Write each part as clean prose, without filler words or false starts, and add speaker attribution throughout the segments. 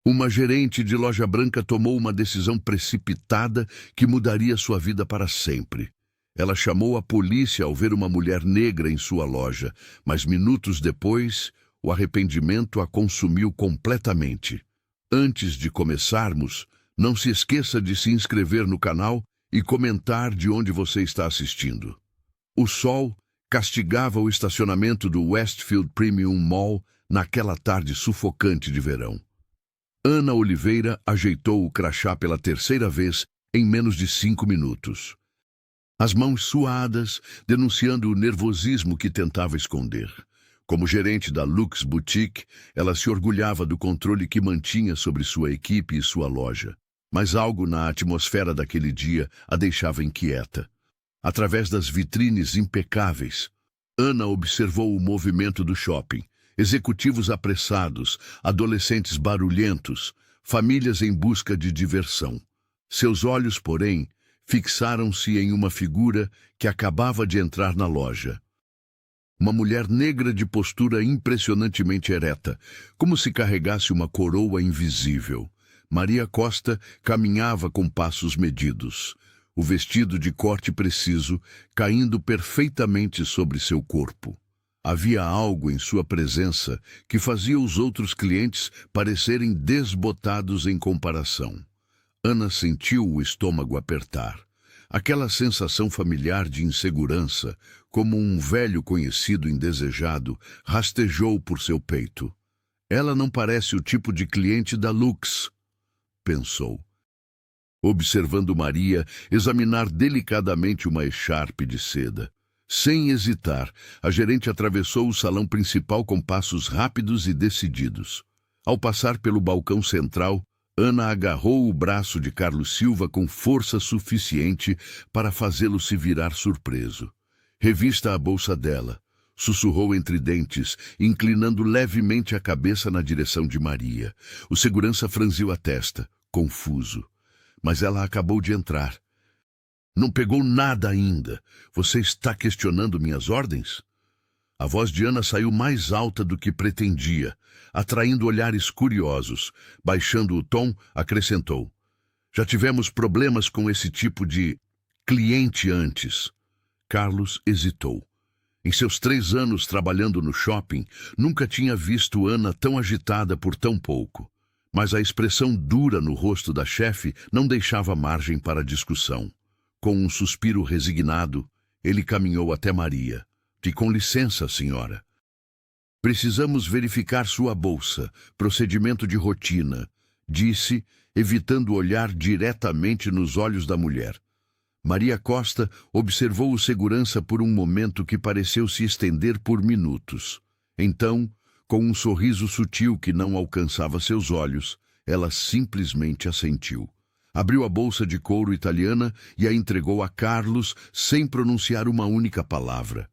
Speaker 1: Uma gerente de loja branca tomou uma decisão precipitada que mudaria sua vida para sempre. Ela chamou a polícia ao ver uma mulher negra em sua loja, mas minutos depois, o arrependimento a consumiu completamente. Antes de começarmos, não se esqueça de se inscrever no canal e comentar de onde você está assistindo. O sol castigava o estacionamento do Westfield Premium Mall naquela tarde sufocante de verão. Ana Oliveira ajeitou o crachá pela terceira vez em menos de 5 minutos. As mãos suadas, denunciando o nervosismo que tentava esconder. Como gerente da Lux Boutique, ela se orgulhava do controle que mantinha sobre sua equipe e sua loja. Mas algo na atmosfera daquele dia a deixava inquieta. Através das vitrines impecáveis, Ana observou o movimento do shopping. Executivos apressados, adolescentes barulhentos, famílias em busca de diversão. Seus olhos, porém, fixaram-se em uma figura que acabava de entrar na loja. Uma mulher negra de postura impressionantemente ereta, como se carregasse uma coroa invisível. Maria Costa caminhava com passos medidos, o vestido de corte preciso caindo perfeitamente sobre seu corpo. Havia algo em sua presença que fazia os outros clientes parecerem desbotados em comparação. Ana sentiu o estômago apertar. Aquela sensação familiar de insegurança, como um velho conhecido indesejado, rastejou por seu peito. Ela não parece o tipo de cliente da Lux, pensou. Observando Maria examinar delicadamente uma echarpe de seda. Sem hesitar, a gerente atravessou o salão principal com passos rápidos e decididos. Ao passar pelo balcão central, Ana agarrou o braço de Carlos Silva com força suficiente para fazê-lo se virar surpreso. Revista a bolsa dela, sussurrou entre dentes, inclinando levemente a cabeça na direção de Maria. O segurança franziu a testa, confuso. Mas ela acabou de entrar. Não pegou nada ainda. Você está questionando minhas ordens? A voz de Ana saiu mais alta do que pretendia, atraindo olhares curiosos. Baixando o tom, acrescentou. Já tivemos problemas com esse tipo de cliente antes. Carlos hesitou. Em seus 3 anos trabalhando no shopping, nunca tinha visto Ana tão agitada por tão pouco. Mas a expressão dura no rosto da chefe não deixava margem para discussão. Com um suspiro resignado, ele caminhou até Maria. Com licença, senhora. Precisamos verificar sua bolsa, procedimento de rotina, disse, evitando olhar diretamente nos olhos da mulher. Maria Costa observou o segurança por um momento que pareceu se estender por minutos. Então, com um sorriso sutil que não alcançava seus olhos, ela simplesmente assentiu. Abriu a bolsa de couro italiana e a entregou a Carlos sem pronunciar uma única palavra.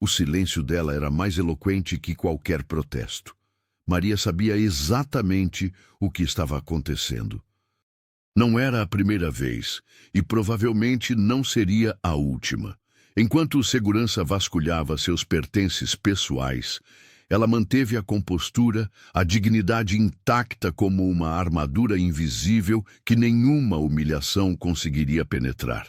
Speaker 1: O silêncio dela era mais eloquente que qualquer protesto. Maria sabia exatamente o que estava acontecendo. Não era a primeira vez, e provavelmente não seria a última. Enquanto o segurança vasculhava seus pertences pessoais, ela manteve a compostura, a dignidade intacta como uma armadura invisível que nenhuma humilhação conseguiria penetrar.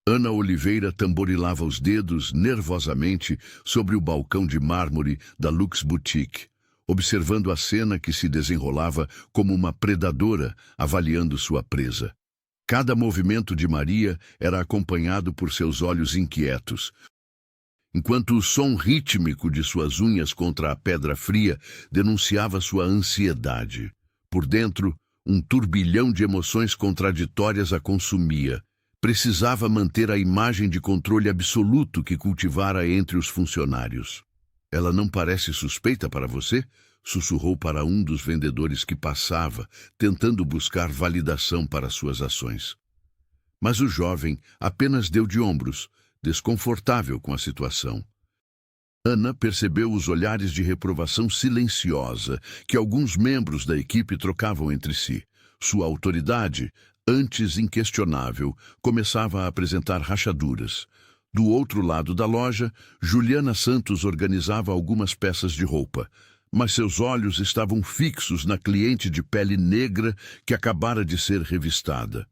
Speaker 1: Ana Oliveira tamborilava os dedos nervosamente sobre o balcão de mármore da Lux Boutique, observando a cena que se desenrolava como uma predadora avaliando sua presa. Cada movimento de Maria era acompanhado por seus olhos inquietos, enquanto o som rítmico de suas unhas contra a pedra fria denunciava sua ansiedade. Por dentro, um turbilhão de emoções contraditórias a consumia. Precisava manter a imagem de controle absoluto que cultivara entre os funcionários. Ela não parece suspeita para você? Sussurrou para um dos vendedores que passava, tentando buscar validação para suas ações. Mas o jovem apenas deu de ombros, desconfortável com a situação. Ana percebeu os olhares de reprovação silenciosa que alguns membros da equipe trocavam entre si. Sua autoridade, antes inquestionável, começava a apresentar rachaduras. Do outro lado da loja, Juliana Santos organizava algumas peças de roupa. mas seus olhos estavam fixos na cliente de pele negra que acabara de ser revistada.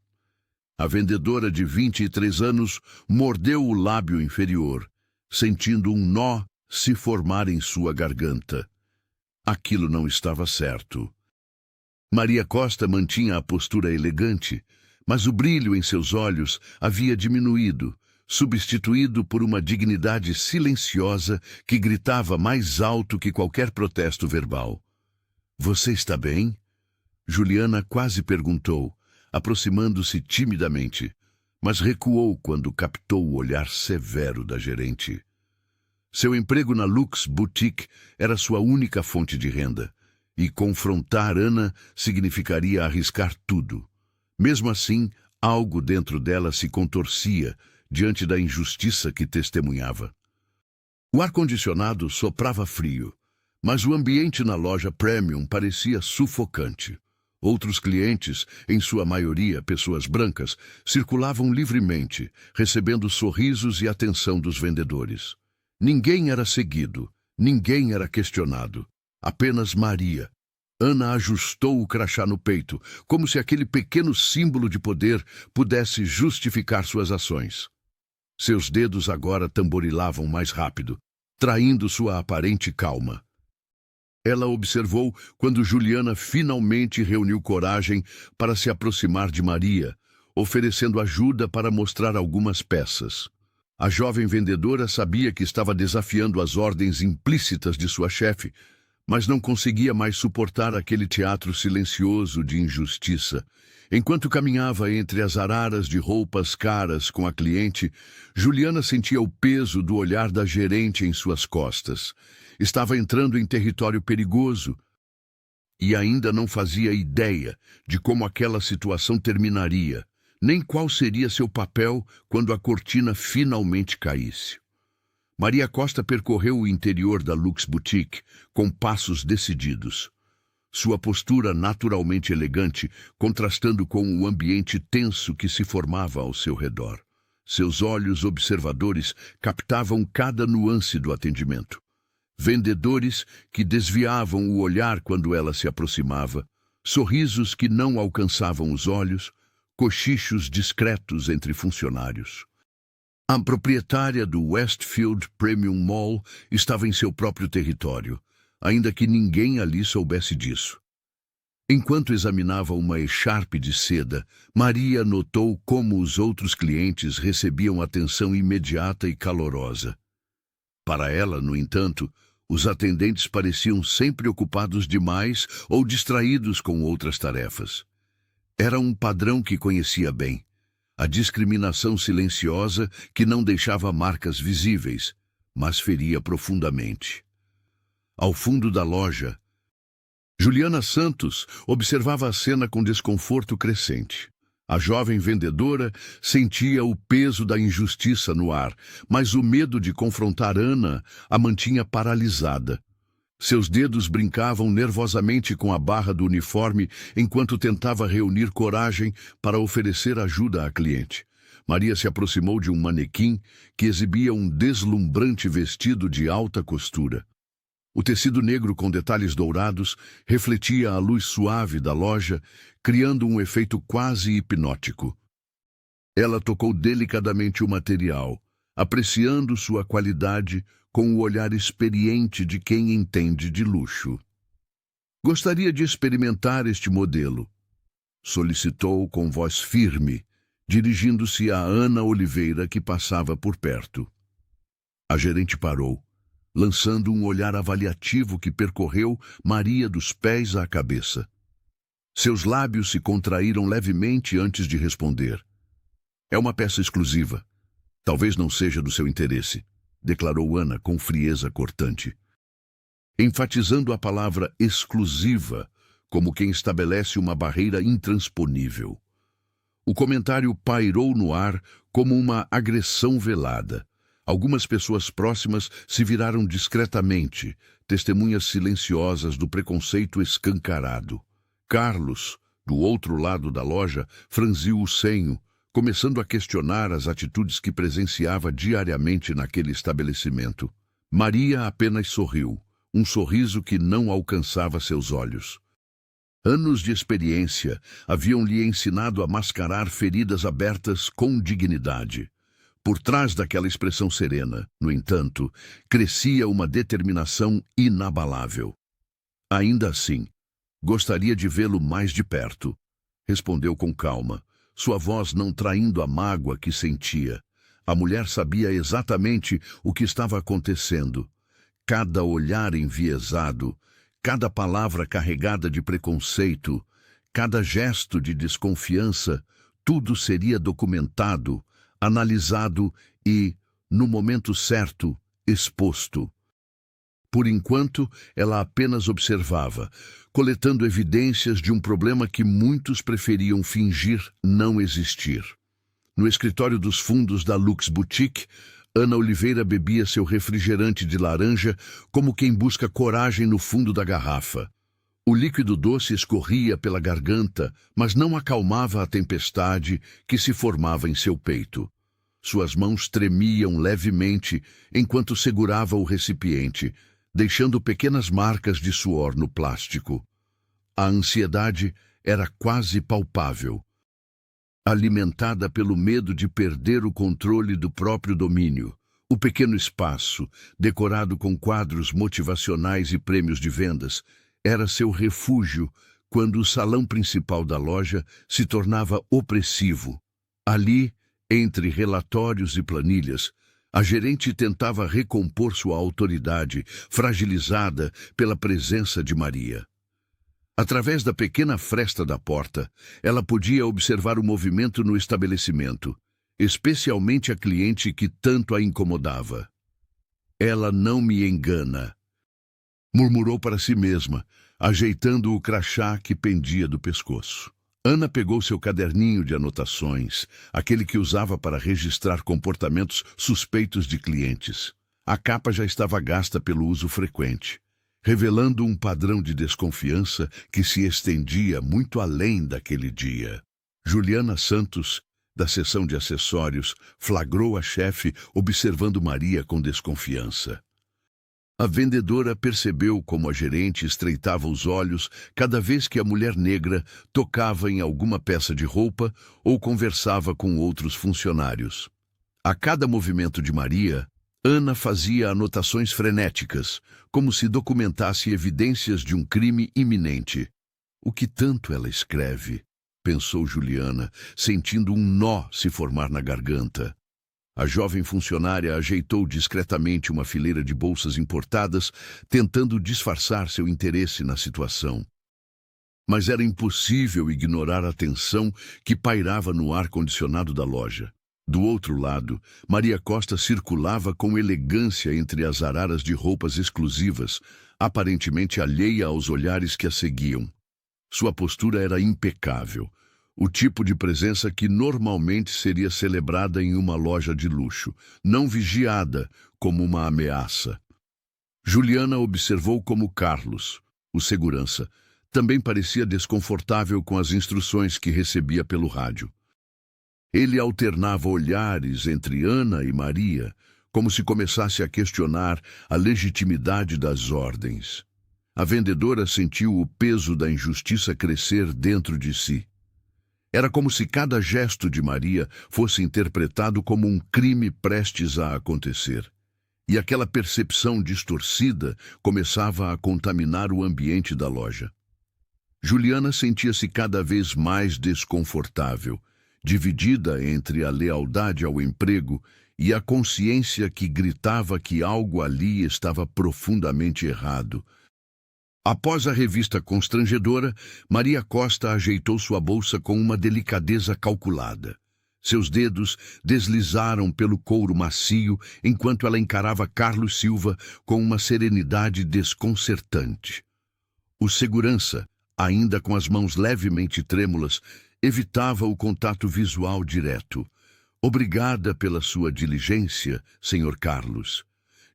Speaker 1: A vendedora de 23 anos mordeu o lábio inferior, sentindo um nó se formar em sua garganta. Aquilo não estava certo. Maria Costa mantinha a postura elegante, mas o brilho em seus olhos havia diminuído, substituído por uma dignidade silenciosa que gritava mais alto que qualquer protesto verbal. "Você está bem?" Juliana quase perguntou, aproximando-se timidamente, mas recuou quando captou o olhar severo da gerente. Seu emprego na Lux Boutique era sua única fonte de renda, e confrontar Ana significaria arriscar tudo. Mesmo assim, algo dentro dela se contorcia diante da injustiça que testemunhava. O ar-condicionado soprava frio, mas o ambiente na loja Premium parecia sufocante. Outros clientes, em sua maioria pessoas brancas, circulavam livremente, recebendo sorrisos e atenção dos vendedores. Ninguém era seguido, ninguém era questionado. Apenas Maria. Ana ajustou o crachá no peito, como se aquele pequeno símbolo de poder pudesse justificar suas ações. Seus dedos agora tamborilavam mais rápido, traindo sua aparente calma. Ela observou quando Juliana finalmente reuniu coragem para se aproximar de Maria, oferecendo ajuda para mostrar algumas peças. A jovem vendedora sabia que estava desafiando as ordens implícitas de sua chefe, mas não conseguia mais suportar aquele teatro silencioso de injustiça. Enquanto caminhava entre as araras de roupas caras com a cliente, Juliana sentia o peso do olhar da gerente em suas costas. Estava entrando em território perigoso e ainda não fazia ideia de como aquela situação terminaria, nem qual seria seu papel quando a cortina finalmente caísse. Maria Costa percorreu o interior da Lux Boutique com passos decididos. Sua postura naturalmente elegante, contrastando com o ambiente tenso que se formava ao seu redor. Seus olhos observadores captavam cada nuance do atendimento. Vendedores que desviavam o olhar quando ela se aproximava, sorrisos que não alcançavam os olhos, cochichos discretos entre funcionários. A proprietária do Westfield Premium Mall estava em seu próprio território, ainda que ninguém ali soubesse disso. Enquanto examinava uma echarpe de seda, Maria notou como os outros clientes recebiam atenção imediata e calorosa. Para ela, no entanto, os atendentes pareciam sempre ocupados demais ou distraídos com outras tarefas. Era um padrão que conhecia bem. A discriminação silenciosa que não deixava marcas visíveis, mas feria profundamente. Ao fundo da loja, Juliana Santos observava a cena com desconforto crescente. A jovem vendedora sentia o peso da injustiça no ar, mas o medo de confrontar Ana a mantinha paralisada. Seus dedos brincavam nervosamente com a barra do uniforme enquanto tentava reunir coragem para oferecer ajuda à cliente. Maria se aproximou de um manequim que exibia um deslumbrante vestido de alta costura. O tecido negro com detalhes dourados refletia a luz suave da loja, criando um efeito quase hipnótico. Ela tocou delicadamente o material, apreciando sua qualidade com o olhar experiente de quem entende de luxo. "Gostaria de experimentar este modelo", solicitou com voz firme, dirigindo-se a Ana Oliveira, que passava por perto. A gerente parou, lançando um olhar avaliativo que percorreu Maria dos pés à cabeça. Seus lábios se contraíram levemente antes de responder. "É uma peça exclusiva. Talvez não seja do seu interesse", declarou Ana com frieza cortante, enfatizando a palavra exclusiva como quem estabelece uma barreira intransponível. O comentário pairou no ar como uma agressão velada. Algumas pessoas próximas se viraram discretamente, testemunhas silenciosas do preconceito escancarado. Carlos, do outro lado da loja, franziu o senho, começando a questionar as atitudes que presenciava diariamente naquele estabelecimento. Maria apenas sorriu, um sorriso que não alcançava seus olhos. Anos de experiência haviam lhe ensinado a mascarar feridas abertas com dignidade. Por trás daquela expressão serena, no entanto, crescia uma determinação inabalável. Ainda assim, gostaria de vê-lo mais de perto, respondeu com calma, sua voz não traindo a mágoa que sentia. A mulher sabia exatamente o que estava acontecendo. Cada olhar enviesado, cada palavra carregada de preconceito, cada gesto de desconfiança, tudo seria documentado, analisado e, no momento certo, exposto. Por enquanto, ela apenas observava, coletando evidências de um problema que muitos preferiam fingir não existir. No escritório dos fundos da Lux Boutique, Ana Oliveira bebia seu refrigerante de laranja como quem busca coragem no fundo da garrafa. O líquido doce escorria pela garganta, mas não acalmava a tempestade que se formava em seu peito. Suas mãos tremiam levemente enquanto segurava o recipiente, deixando pequenas marcas de suor no plástico. A ansiedade era quase palpável, alimentada pelo medo de perder o controle do próprio domínio. O pequeno espaço, decorado com quadros motivacionais e prêmios de vendas, era seu refúgio quando o salão principal da loja se tornava opressivo. Ali, entre relatórios e planilhas, a gerente tentava recompor sua autoridade, fragilizada pela presença de Maria. Através da pequena fresta da porta, ela podia observar o movimento no estabelecimento, especialmente a cliente que tanto a incomodava. Ela não me engana, murmurou para si mesma, ajeitando o crachá que pendia do pescoço. Ana pegou seu caderninho de anotações, aquele que usava para registrar comportamentos suspeitos de clientes. A capa já estava gasta pelo uso frequente, revelando um padrão de desconfiança que se estendia muito além daquele dia. Juliana Santos, da seção de acessórios, flagrou a chefe observando Maria com desconfiança. A vendedora percebeu como a gerente estreitava os olhos cada vez que a mulher negra tocava em alguma peça de roupa ou conversava com outros funcionários. A cada movimento de Maria, Ana fazia anotações frenéticas, como se documentasse evidências de um crime iminente. O que tanto ela escreve? Pensou Juliana, sentindo um nó se formar na garganta. A jovem funcionária ajeitou discretamente uma fileira de bolsas importadas, tentando disfarçar seu interesse na situação. Mas era impossível ignorar a tensão que pairava no ar-condicionado da loja. Do outro lado, Maria Costa circulava com elegância entre as araras de roupas exclusivas, aparentemente alheia aos olhares que a seguiam. Sua postura era impecável, o tipo de presença que normalmente seria celebrada em uma loja de luxo, não vigiada como uma ameaça. Juliana observou como Carlos, o segurança, também parecia desconfortável com as instruções que recebia pelo rádio. Ele alternava olhares entre Ana e Maria, como se começasse a questionar a legitimidade das ordens. A vendedora sentiu o peso da injustiça crescer dentro de si. Era como se cada gesto de Maria fosse interpretado como um crime prestes a acontecer. E aquela percepção distorcida começava a contaminar o ambiente da loja. Juliana sentia-se cada vez mais desconfortável, dividida entre a lealdade ao emprego e a consciência que gritava que algo ali estava profundamente errado. Após a revista constrangedora, Maria Costa ajeitou sua bolsa com uma delicadeza calculada. Seus dedos deslizaram pelo couro macio enquanto ela encarava Carlos Silva com uma serenidade desconcertante. O segurança, ainda com as mãos levemente trêmulas, evitava o contato visual direto. "Obrigada pela sua diligência, Sr. Carlos",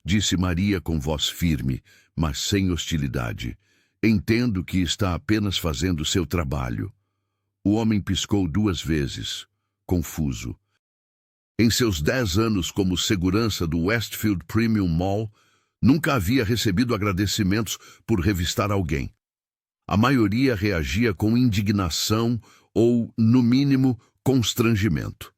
Speaker 1: disse Maria com voz firme, mas sem hostilidade. "Entendo que está apenas fazendo seu trabalho." O homem piscou 2 vezes, confuso. Em seus 10 anos como segurança do Westfield Premium Mall, Nunca havia recebido agradecimentos por revistar alguém. A maioria reagia com indignação ou, no mínimo, constrangimento.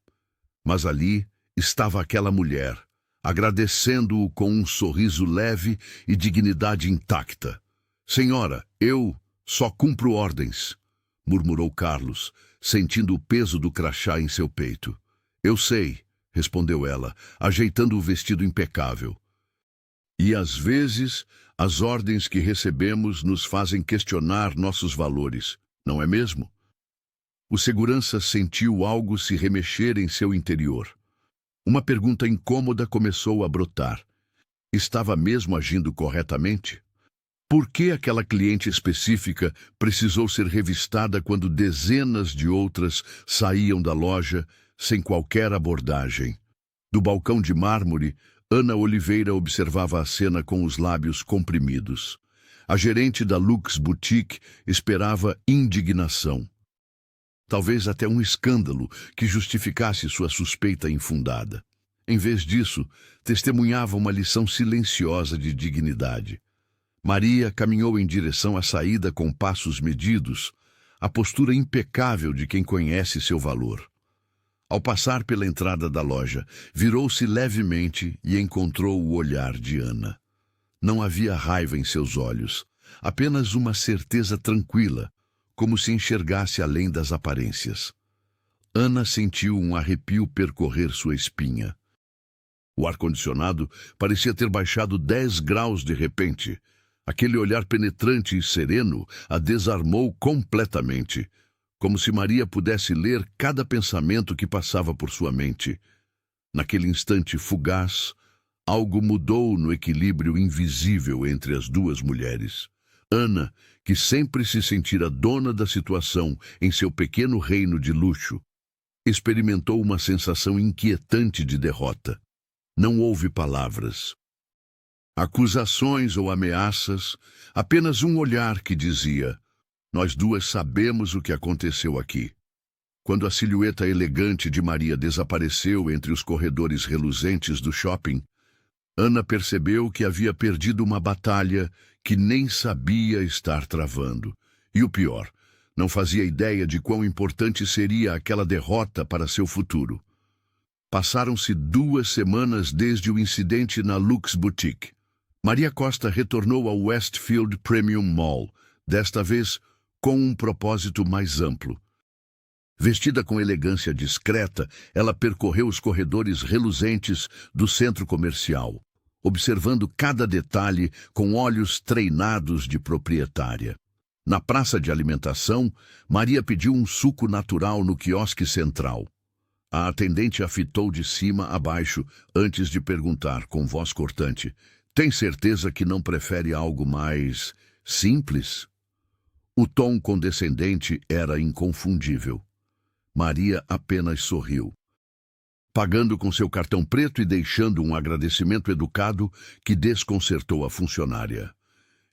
Speaker 1: Mas ali estava aquela mulher, agradecendo-o com um sorriso leve e dignidade intacta. "Senhora, eu só cumpro ordens", murmurou Carlos, sentindo o peso do crachá em seu peito. "Eu sei", respondeu ela, ajeitando o vestido impecável. "E às vezes, as ordens que recebemos nos fazem questionar nossos valores, não é mesmo?" O segurança sentiu algo se remexer em seu interior. Uma pergunta incômoda começou a brotar. Estava mesmo agindo corretamente? Por que aquela cliente específica precisou ser revistada quando dezenas de outras saíam da loja sem qualquer abordagem? Do balcão de mármore, Ana Oliveira observava a cena com os lábios comprimidos. A gerente da Lux Boutique esperava indignação. Talvez até um escândalo que justificasse sua suspeita infundada. Em vez disso, testemunhava uma lição silenciosa de dignidade. Maria caminhou em direção à saída com passos medidos, a postura impecável de quem conhece seu valor. Ao passar pela entrada da loja, virou-se levemente e encontrou o olhar de Ana. Não havia raiva em seus olhos, apenas uma certeza tranquila, como se enxergasse além das aparências. Ana sentiu um arrepio percorrer sua espinha. O ar-condicionado parecia ter baixado 10 graus de repente. Aquele olhar penetrante e sereno a desarmou completamente, como se Maria pudesse ler cada pensamento que passava por sua mente. Naquele instante fugaz, algo mudou no equilíbrio invisível entre as duas mulheres. Ana, que sempre se sentira dona da situação em seu pequeno reino de luxo, experimentou uma sensação inquietante de derrota. Não houve palavras, acusações ou ameaças, apenas um olhar que dizia: "Nós duas sabemos o que aconteceu aqui." Quando a silhueta elegante de Maria desapareceu entre os corredores reluzentes do shopping, Ana percebeu que havia perdido uma batalha que nem sabia estar travando. E o pior, não fazia ideia de quão importante seria aquela derrota para seu futuro. Passaram-se 2 semanas desde o incidente na Lux Boutique. Maria Costa retornou ao Westfield Premium Mall, desta vez com um propósito mais amplo. Vestida com elegância discreta, ela percorreu os corredores reluzentes do centro comercial, observando cada detalhe com olhos treinados de proprietária. Na praça de alimentação, Maria pediu um suco natural no quiosque central. A atendente a fitou de cima a baixo antes de perguntar com voz cortante: "Tem certeza que não prefere algo mais simples?" O tom condescendente era inconfundível. Maria apenas sorriu, pagando com seu cartão preto e deixando um agradecimento educado que desconcertou a funcionária.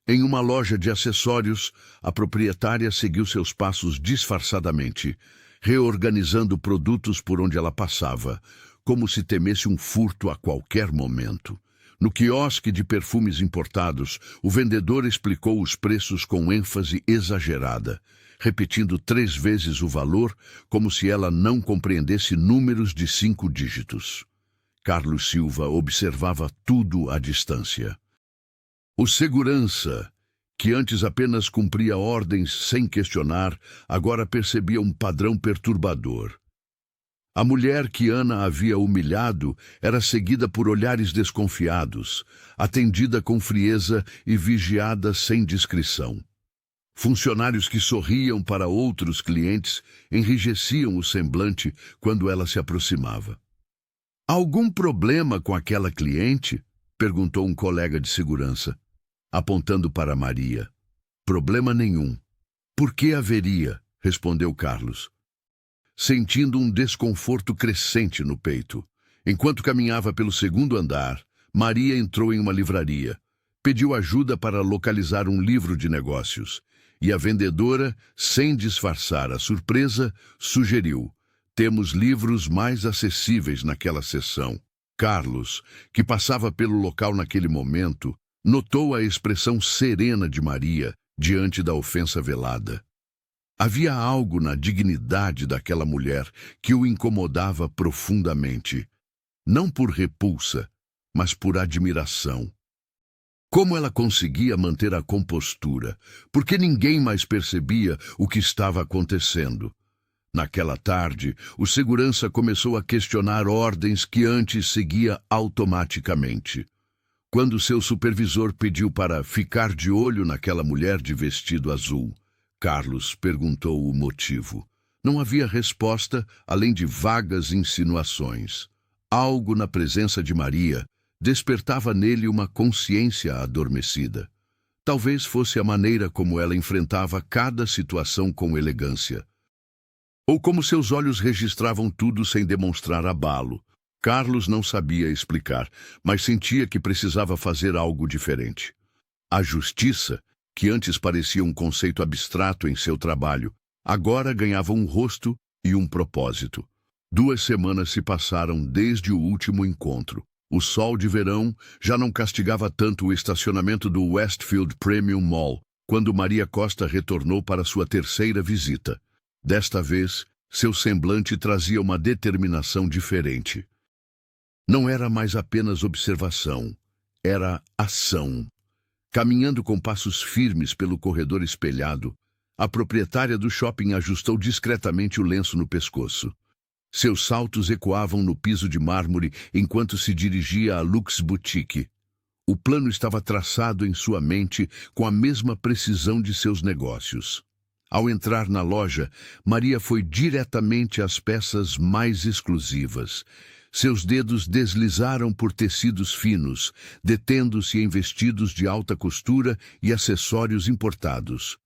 Speaker 1: Em uma loja de acessórios, a proprietária seguiu seus passos disfarçadamente, reorganizando produtos por onde ela passava, como se temesse um furto a qualquer momento. No quiosque de perfumes importados, o vendedor explicou os preços com ênfase exagerada, repetindo 3 vezes o valor, como se ela não compreendesse números de 5 dígitos. Carlos Silva observava tudo à distância. O segurança, que antes apenas cumpria ordens sem questionar, agora percebia um padrão perturbador. A mulher que Ana havia humilhado era seguida por olhares desconfiados, atendida com frieza e vigiada sem discrição. Funcionários que sorriam para outros clientes enrijeciam o semblante quando ela se aproximava. "Algum problema com aquela cliente?" perguntou um colega de segurança, apontando para Maria. "Problema nenhum." "Por que haveria?" respondeu Carlos, sentindo um desconforto crescente no peito. Enquanto caminhava pelo 2º andar, Maria entrou em uma livraria, pediu ajuda para localizar um livro de negócios, e a vendedora, sem disfarçar a surpresa, sugeriu: "Temos livros mais acessíveis naquela seção." Carlos, que passava pelo local naquele momento, Notou a expressão serena de Maria diante da ofensa velada. Havia algo na dignidade daquela mulher que o incomodava profundamente, não por repulsa, mas por admiração. Como ela conseguia manter a compostura? Porque ninguém mais percebia o que estava acontecendo. Naquela tarde, o segurança começou a questionar ordens que antes seguia automaticamente. Quando seu supervisor pediu para ficar de olho naquela mulher de vestido azul, Carlos perguntou o motivo. Não havia resposta, além de vagas insinuações. Algo na presença de Maria despertava nele uma consciência adormecida. Talvez fosse a maneira como ela enfrentava cada situação com elegância. Ou como seus olhos registravam tudo sem demonstrar abalo. Carlos não sabia explicar, mas sentia que precisava fazer algo diferente. A justiça, que antes parecia um conceito abstrato em seu trabalho, agora ganhava um rosto e um propósito. 2 semanas se passaram desde o último encontro. O sol de verão já não castigava tanto o estacionamento do Westfield Premium Mall, quando Maria Costa retornou para sua 3ª visita. Desta vez, seu semblante trazia uma determinação diferente. Não era mais apenas observação, era ação. Caminhando com passos firmes pelo corredor espelhado, a proprietária do shopping ajustou discretamente o lenço no pescoço. Seus saltos ecoavam no piso de mármore enquanto se dirigia à Lux Boutique. O plano estava traçado em sua mente com a mesma precisão de seus negócios. Ao entrar na loja, Maria foi diretamente às peças mais exclusivas. Seus dedos deslizaram por tecidos finos, detendo-se em vestidos de alta costura e acessórios importados.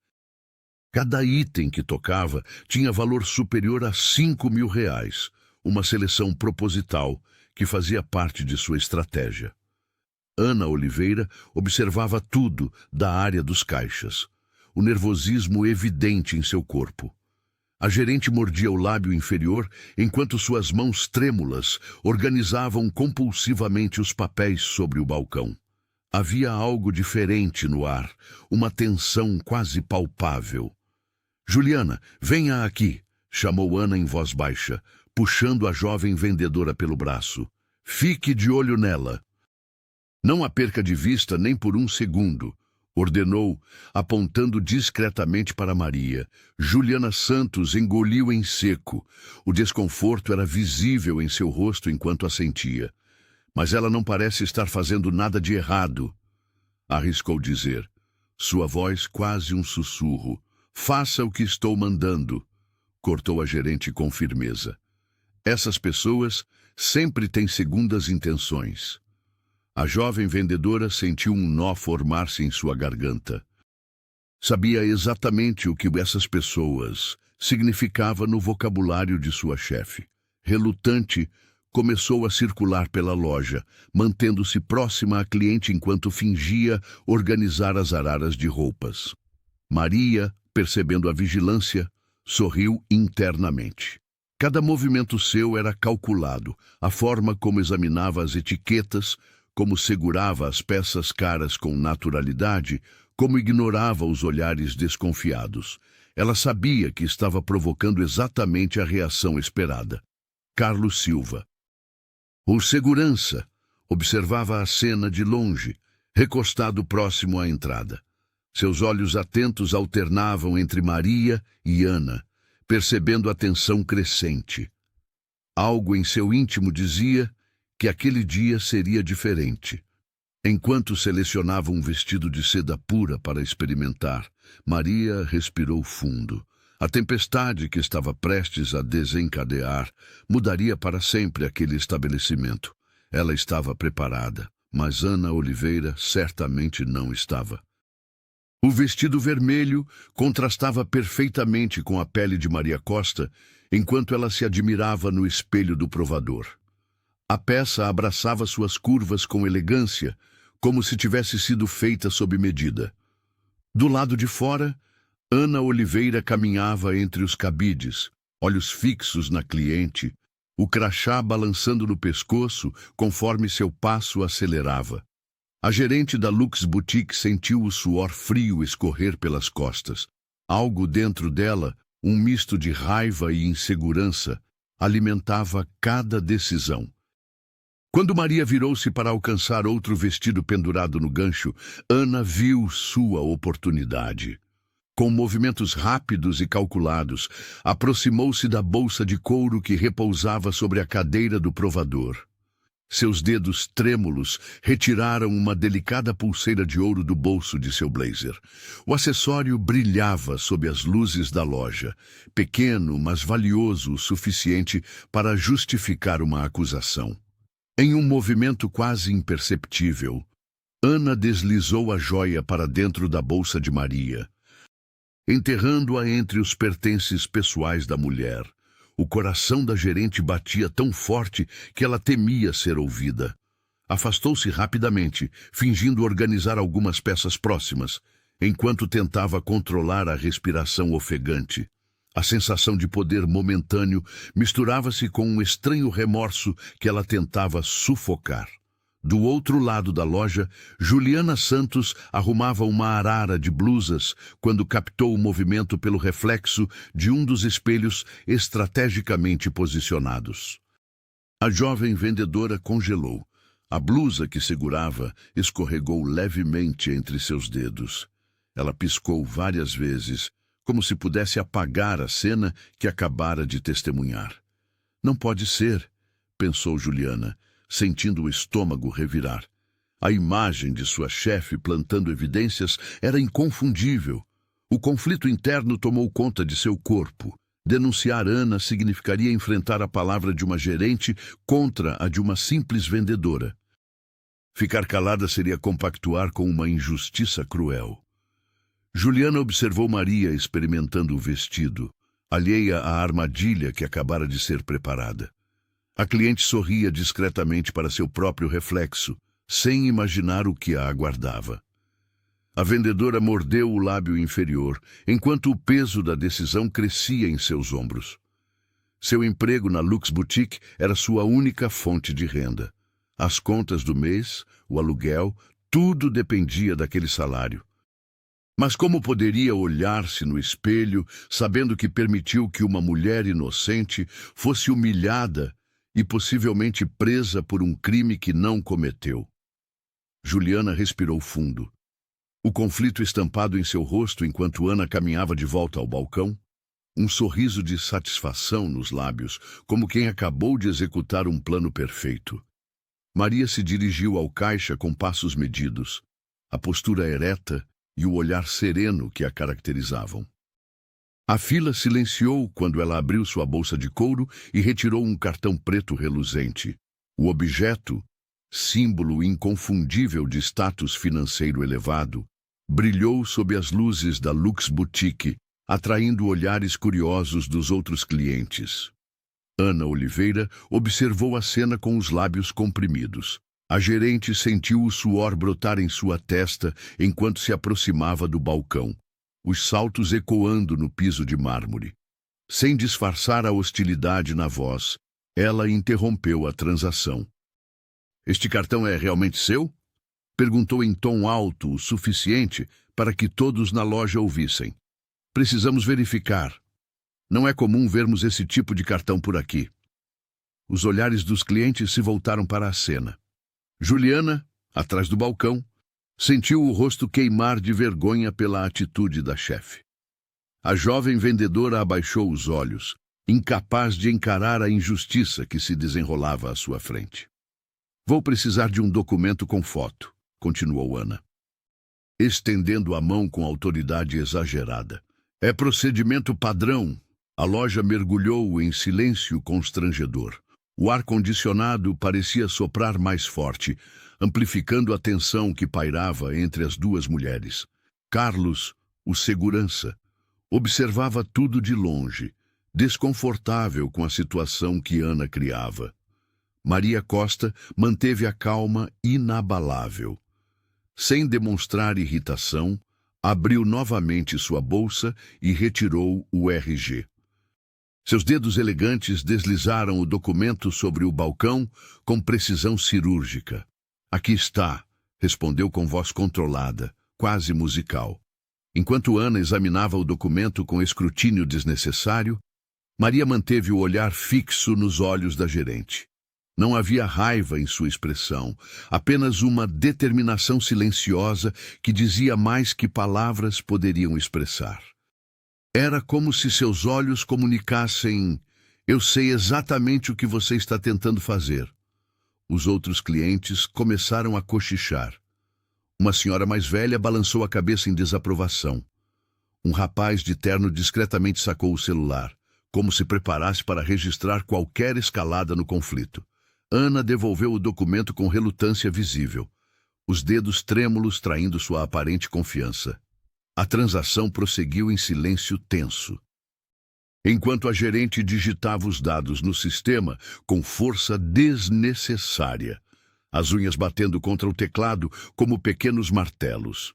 Speaker 1: Cada item que tocava tinha valor superior a R$ 5.000, uma seleção proposital que fazia parte de sua estratégia. Ana Oliveira observava tudo da área dos caixas, o nervosismo evidente em seu corpo. A gerente mordia o lábio inferior enquanto suas mãos trêmulas organizavam compulsivamente os papéis sobre o balcão. Havia algo diferente no ar, uma tensão quase palpável. "Juliana, venha aqui", chamou Ana em voz baixa, puxando a jovem vendedora pelo braço. "Fique de olho nela." "Não a perca de vista nem por um segundo", ordenou, apontando discretamente para Maria. Juliana Santos engoliu em seco. O desconforto era visível em seu rosto enquanto assentia. "Mas ela não parece estar fazendo nada de errado", arriscou dizer. Sua voz quase um sussurro. "Faça o que estou mandando", cortou a gerente com firmeza. "Essas pessoas sempre têm segundas intenções." A jovem vendedora sentiu um nó formar-se em sua garganta. Sabia exatamente o que essas pessoas significava no vocabulário de sua chefe. Relutante, começou a circular pela loja, mantendo-se próxima à cliente enquanto fingia organizar as araras de roupas. Maria, percebendo a vigilância, sorriu internamente. Cada movimento seu era calculado, a forma como examinava as etiquetas, como segurava as peças caras com naturalidade, como ignorava os olhares desconfiados. Ela sabia que estava provocando exatamente a reação esperada. Carlos Silva. O segurança observava a cena de longe, recostado próximo à entrada. Seus olhos atentos alternavam entre Maria e Ana, percebendo a tensão crescente. Algo em seu íntimo dizia que aquele dia seria diferente. Enquanto selecionava um vestido de seda pura para experimentar, Maria respirou fundo. A tempestade que estava prestes a desencadear mudaria para sempre aquele estabelecimento. Ela estava preparada, mas Ana Oliveira certamente não estava. O vestido vermelho contrastava perfeitamente com a pele de Maria Costa, enquanto ela se admirava no espelho do provador. A peça abraçava suas curvas com elegância, como se tivesse sido feita sob medida. Do lado de fora, Ana Oliveira caminhava entre os cabides, olhos fixos na cliente, o crachá balançando no pescoço conforme seu passo acelerava. A gerente da Lux Boutique sentiu o suor frio escorrer pelas costas. Algo dentro dela, um misto de raiva e insegurança, alimentava cada decisão. Quando Maria virou-se para alcançar outro vestido pendurado no gancho, Ana viu sua oportunidade. Com movimentos rápidos e calculados, aproximou-se da bolsa de couro que repousava sobre a cadeira do provador. Seus dedos trêmulos retiraram uma delicada pulseira de ouro do bolso de seu blazer. O acessório brilhava sob as luzes da loja, pequeno, mas valioso o suficiente para justificar uma acusação. Em um movimento quase imperceptível, Ana deslizou a joia para dentro da bolsa de Maria, enterrando-a entre os pertences pessoais da mulher. O coração da gerente batia tão forte que ela temia ser ouvida. Afastou-se rapidamente, fingindo organizar algumas peças próximas, enquanto tentava controlar a respiração ofegante. A sensação de poder momentâneo misturava-se com um estranho remorso que ela tentava sufocar. Do outro lado da loja, Juliana Santos arrumava uma arara de blusas quando captou o movimento pelo reflexo de um dos espelhos estrategicamente posicionados. A jovem vendedora congelou. A blusa que segurava escorregou levemente entre seus dedos. Ela piscou várias vezes, como se pudesse apagar a cena que acabara de testemunhar. Não pode ser, pensou Juliana, sentindo o estômago revirar. A imagem de sua chefe plantando evidências era inconfundível. O conflito interno tomou conta de seu corpo. Denunciar Ana significaria enfrentar a palavra de uma gerente contra a de uma simples vendedora. Ficar calada seria compactuar com uma injustiça cruel. Juliana observou Maria experimentando o vestido, alheia à armadilha que acabara de ser preparada. A cliente sorria discretamente para seu próprio reflexo, sem imaginar o que a aguardava. A vendedora mordeu o lábio inferior, enquanto o peso da decisão crescia em seus ombros. Seu emprego na Lux Boutique era sua única fonte de renda. As contas do mês, o aluguel, tudo dependia daquele salário. Mas como poderia olhar-se no espelho, sabendo que permitiu que uma mulher inocente fosse humilhada e possivelmente presa por um crime que não cometeu? Juliana respirou fundo. O conflito estampado em seu rosto enquanto Ana caminhava de volta ao balcão, um sorriso de satisfação nos lábios, como quem acabou de executar um plano perfeito. Maria se dirigiu ao caixa com passos medidos, a postura ereta e o olhar sereno que a caracterizavam. A fila silenciou quando ela abriu sua bolsa de couro e retirou um cartão preto reluzente. O objeto, símbolo inconfundível de status financeiro elevado, brilhou sob as luzes da Lux Boutique, atraindo olhares curiosos dos outros clientes. Ana Oliveira observou a cena com os lábios comprimidos. A gerente sentiu o suor brotar em sua testa enquanto se aproximava do balcão, os saltos ecoando no piso de mármore. Sem disfarçar a hostilidade na voz, ela interrompeu a transação. "Este cartão é realmente seu?" Perguntou em tom alto o suficiente para que todos na loja ouvissem. "Precisamos verificar. Não é comum vermos esse tipo de cartão por aqui." Os olhares dos clientes se voltaram para a cena. Juliana, atrás do balcão, sentiu o rosto queimar de vergonha pela atitude da chefe. A jovem vendedora abaixou os olhos, incapaz de encarar a injustiça que se desenrolava à sua frente. "Vou precisar de um documento com foto", continuou Ana, estendendo a mão com autoridade exagerada. "É procedimento padrão." A loja mergulhou em silêncio constrangedor. O ar-condicionado parecia soprar mais forte, amplificando a tensão que pairava entre as duas mulheres. Carlos, o segurança, observava tudo de longe, desconfortável com a situação que Ana criava. Maria Costa manteve a calma inabalável. Sem demonstrar irritação, abriu novamente sua bolsa e retirou o RG. Seus dedos elegantes deslizaram o documento sobre o balcão com precisão cirúrgica. "Aqui está", respondeu com voz controlada, quase musical. Enquanto Ana examinava o documento com escrutínio desnecessário, Maria manteve o olhar fixo nos olhos da gerente. Não havia raiva em sua expressão, apenas uma determinação silenciosa que dizia mais que palavras poderiam expressar. Era como se seus olhos comunicassem: eu sei exatamente o que você está tentando fazer. Os outros clientes começaram a cochichar. Uma senhora mais velha balançou a cabeça em desaprovação. Um rapaz de terno discretamente sacou o celular, como se preparasse para registrar qualquer escalada no conflito. Ana devolveu o documento com relutância visível, os dedos trêmulos traindo sua aparente confiança. A transação prosseguiu em silêncio tenso. Enquanto a gerente digitava os dados no sistema com força desnecessária, as unhas batendo contra o teclado como pequenos martelos.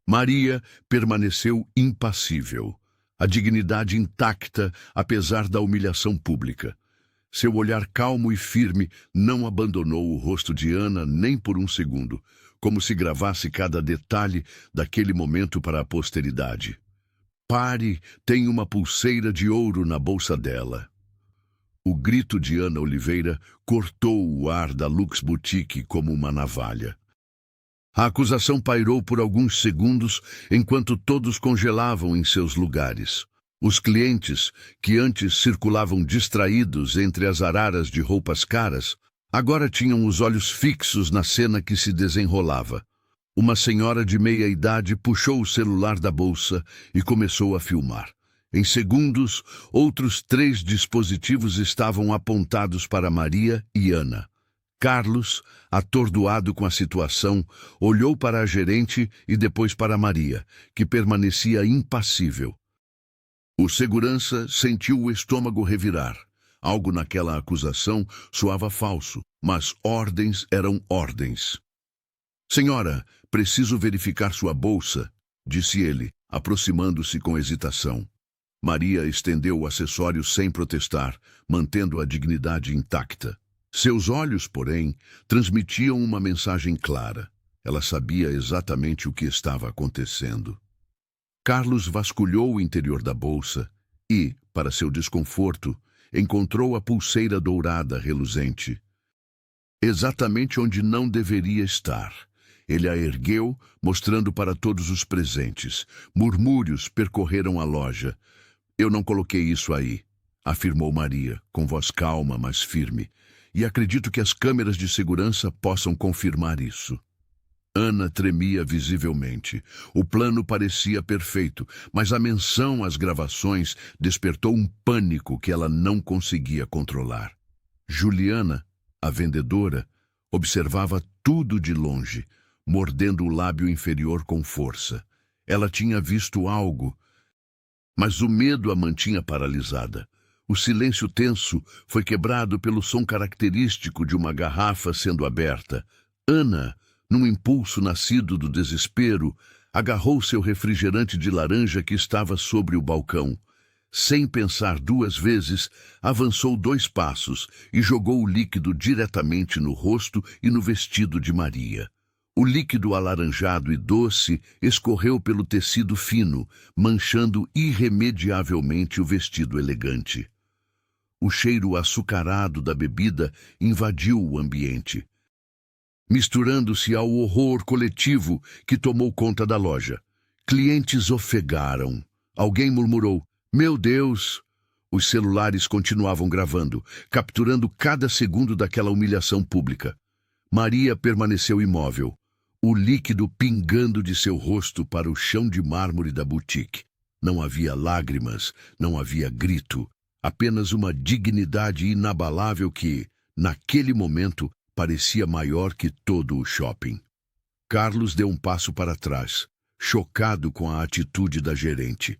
Speaker 1: Maria permaneceu impassível, a dignidade intacta apesar da humilhação pública. Seu olhar calmo e firme não abandonou o rosto de Ana nem por um segundo, como se gravasse cada detalhe daquele momento para a posteridade. Pare, tem uma pulseira de ouro na bolsa dela. O grito de Ana Oliveira cortou o ar da Lux Boutique como uma navalha. A acusação pairou por alguns segundos enquanto todos congelavam em seus lugares. Os clientes, que antes circulavam distraídos entre as araras de roupas caras, agora tinham os olhos fixos na cena que se desenrolava. Uma senhora de meia-idade puxou o celular da bolsa e começou a filmar. Em segundos, outros 3 dispositivos estavam apontados para Maria e Ana. Carlos, atordoado com a situação, olhou para a gerente e depois para Maria, que permanecia impassível. O segurança sentiu o estômago revirar. Algo naquela acusação soava falso, mas ordens eram ordens. Senhora, preciso verificar sua bolsa, disse ele, aproximando-se com hesitação. Maria estendeu o acessório sem protestar, mantendo a dignidade intacta. Seus olhos, porém, transmitiam uma mensagem clara. Ela sabia exatamente o que estava acontecendo. Carlos vasculhou o interior da bolsa e, para seu desconforto, encontrou a pulseira dourada reluzente. Exatamente onde não deveria estar. Ele a ergueu, mostrando para todos os presentes. Murmúrios percorreram a loja. Eu não coloquei isso aí, afirmou Maria, com voz calma, mas firme. E acredito que as câmeras de segurança possam confirmar isso. Ana tremia visivelmente. O plano parecia perfeito, mas a menção às gravações despertou um pânico que ela não conseguia controlar. Juliana, a vendedora, observava tudo de longe, mordendo o lábio inferior com força. Ela tinha visto algo, mas o medo a mantinha paralisada. O silêncio tenso foi quebrado pelo som característico de uma garrafa sendo aberta. Ana, num impulso nascido do desespero, agarrou seu refrigerante de laranja que estava sobre o balcão. Sem pensar 2 vezes, avançou 2 passos e jogou o líquido diretamente no rosto e no vestido de Maria. O líquido alaranjado e doce escorreu pelo tecido fino, manchando irremediavelmente o vestido elegante. O cheiro açucarado da bebida invadiu o ambiente, misturando-se ao horror coletivo que tomou conta da loja. Clientes ofegaram. Alguém murmurou: "Meu Deus!" Os celulares continuavam gravando, capturando cada segundo daquela humilhação pública. Maria permaneceu imóvel, o líquido pingando de seu rosto para o chão de mármore da boutique. Não havia lágrimas, não havia grito, apenas uma dignidade inabalável que, naquele momento, parecia maior que todo o shopping. Carlos deu um passo para trás, chocado com a atitude da gerente.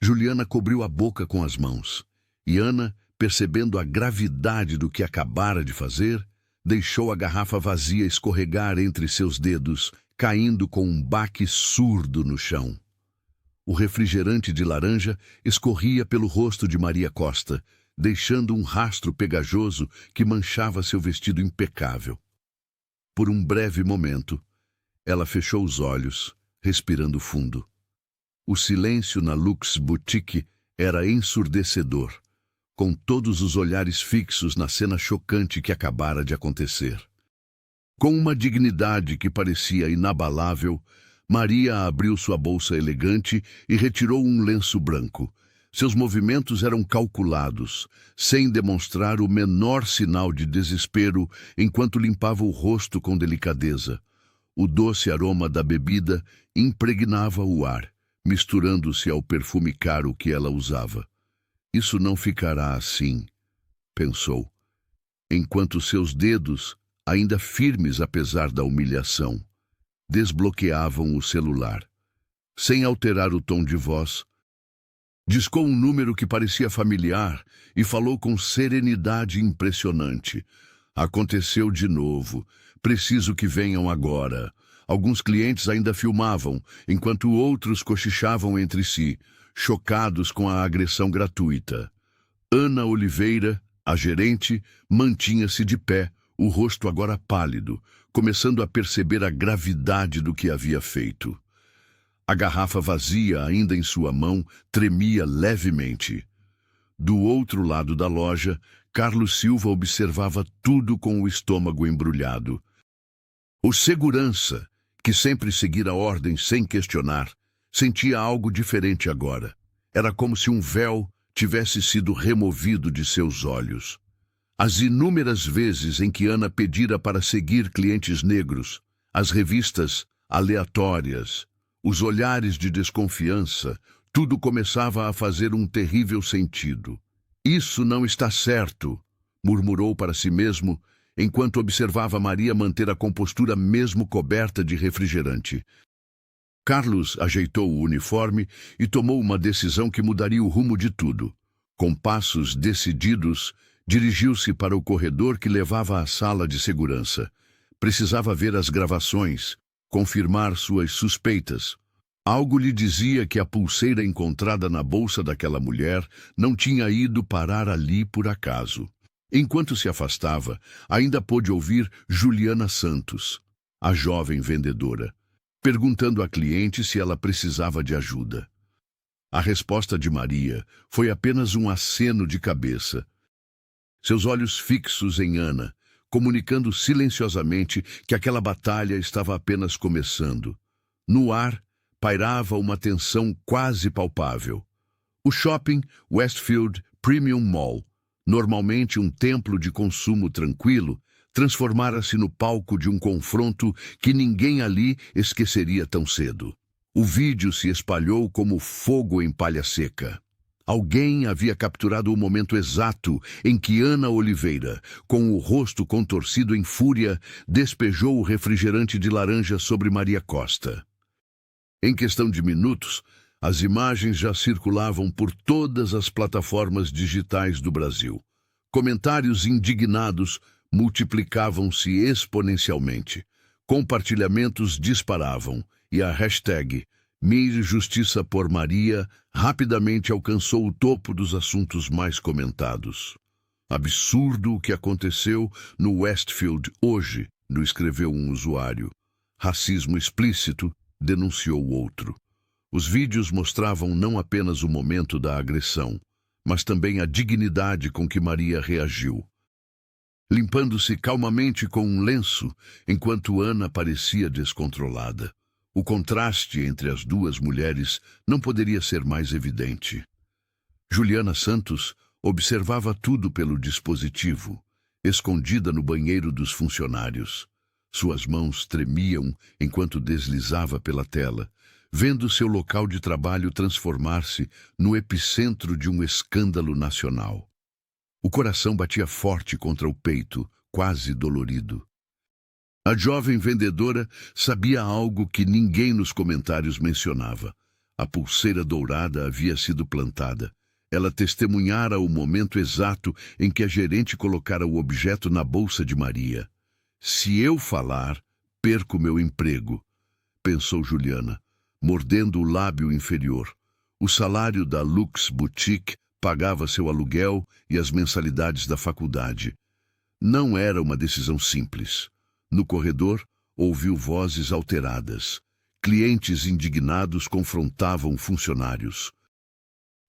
Speaker 1: Juliana cobriu a boca com as mãos, e Ana, percebendo a gravidade do que acabara de fazer, deixou a garrafa vazia escorregar entre seus dedos, caindo com um baque surdo no chão. O refrigerante de laranja escorria pelo rosto de Maria Costa, deixando um rastro pegajoso que manchava seu vestido impecável. Por um breve momento, ela fechou os olhos, respirando fundo. O silêncio na Lux Boutique era ensurdecedor, com todos os olhares fixos na cena chocante que acabara de acontecer. Com uma dignidade que parecia inabalável, Maria abriu sua bolsa elegante e retirou um lenço branco. Seus movimentos eram calculados, sem demonstrar o menor sinal de desespero enquanto limpava o rosto com delicadeza. O doce aroma da bebida impregnava o ar, misturando-se ao perfume caro que ela usava. Isso não ficará assim, pensou, enquanto seus dedos, ainda firmes apesar da humilhação, desbloqueavam o celular. Sem alterar o tom de voz, discou um número que parecia familiar e falou com serenidade impressionante. Aconteceu de novo. Preciso que venham agora. Alguns clientes ainda filmavam, enquanto outros cochichavam entre si, chocados com a agressão gratuita. Ana Oliveira, a gerente, mantinha-se de pé, o rosto agora pálido, começando a perceber a gravidade do que havia feito. A garrafa vazia, ainda em sua mão, tremia levemente. Do outro lado da loja, Carlos Silva observava tudo com o estômago embrulhado. O segurança, que sempre seguira ordens sem questionar, sentia algo diferente agora. Era como se um véu tivesse sido removido de seus olhos. As inúmeras vezes em que Ana pedira para seguir clientes negros, as revistas aleatórias, os olhares de desconfiança, tudo começava a fazer um terrível sentido. Isso não está certo, murmurou para si mesmo, enquanto observava Maria manter a compostura mesmo coberta de refrigerante. Carlos ajeitou o uniforme e tomou uma decisão que mudaria o rumo de tudo. Com passos decididos, dirigiu-se para o corredor que levava à sala de segurança. Precisava ver as gravações, confirmar suas suspeitas. Algo lhe dizia que a pulseira encontrada na bolsa daquela mulher não tinha ido parar ali por acaso. Enquanto se afastava, ainda pôde ouvir Juliana Santos, a jovem vendedora, perguntando à cliente se ela precisava de ajuda. A resposta de Maria foi apenas um aceno de cabeça. Seus olhos fixos em Ana, comunicando silenciosamente que aquela batalha estava apenas começando. No ar, pairava uma tensão quase palpável. O shopping Westfield Premium Mall, normalmente um templo de consumo tranquilo, transformara-se no palco de um confronto que ninguém ali esqueceria tão cedo. O vídeo se espalhou como fogo em palha seca. Alguém havia capturado o momento exato em que Ana Oliveira, com o rosto contorcido em fúria, despejou o refrigerante de laranja sobre Maria Costa. Em questão de minutos, as imagens já circulavam por todas as plataformas digitais do Brasil. Comentários indignados multiplicavam-se exponencialmente. Compartilhamentos disparavam e a hashtag Mire Justiça por Maria rapidamente alcançou o topo dos assuntos mais comentados. Absurdo o que aconteceu no Westfield hoje, nos escreveu um usuário. Racismo explícito, denunciou outro. Os vídeos mostravam não apenas o momento da agressão, mas também a dignidade com que Maria reagiu. Limpando-se calmamente com um lenço, enquanto Ana parecia descontrolada. O contraste entre as duas mulheres não poderia ser mais evidente. Juliana Santos observava tudo pelo dispositivo, escondida no banheiro dos funcionários. Suas mãos tremiam enquanto deslizava pela tela, vendo seu local de trabalho transformar-se no epicentro de um escândalo nacional. O coração batia forte contra o peito, quase dolorido. A jovem vendedora sabia algo que ninguém nos comentários mencionava. A pulseira dourada havia sido plantada. Ela testemunhara o momento exato em que a gerente colocara o objeto na bolsa de Maria. Se eu falar, perco meu emprego, pensou Juliana, mordendo o lábio inferior. O salário da Lux Boutique pagava seu aluguel e as mensalidades da faculdade. Não era uma decisão simples. No corredor, ouviu vozes alteradas. Clientes indignados confrontavam funcionários.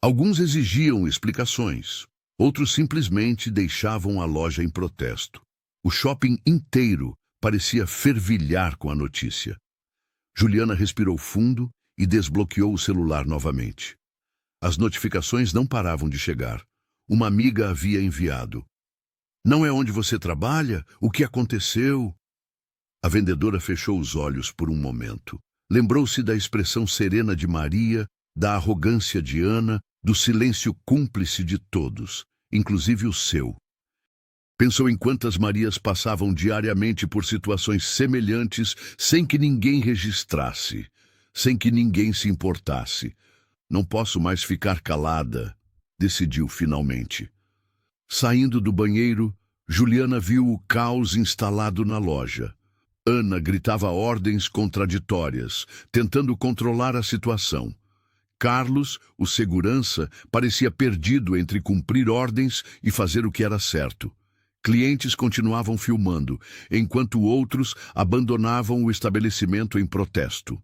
Speaker 1: Alguns exigiam explicações. Outros simplesmente deixavam a loja em protesto. O shopping inteiro parecia fervilhar com a notícia. Juliana respirou fundo e desbloqueou o celular novamente. As notificações não paravam de chegar. Uma amiga havia enviado: "Não é onde você trabalha? O que aconteceu?" A vendedora fechou os olhos por um momento. Lembrou-se da expressão serena de Maria, da arrogância de Ana, do silêncio cúmplice de todos, inclusive o seu. Pensou em quantas Marias passavam diariamente por situações semelhantes sem que ninguém registrasse, sem que ninguém se importasse. "Não posso mais ficar calada", decidiu finalmente. Saindo do banheiro, Juliana viu o caos instalado na loja. Ana gritava ordens contraditórias, tentando controlar a situação. Carlos, o segurança, parecia perdido entre cumprir ordens e fazer o que era certo. Clientes continuavam filmando, enquanto outros abandonavam o estabelecimento em protesto.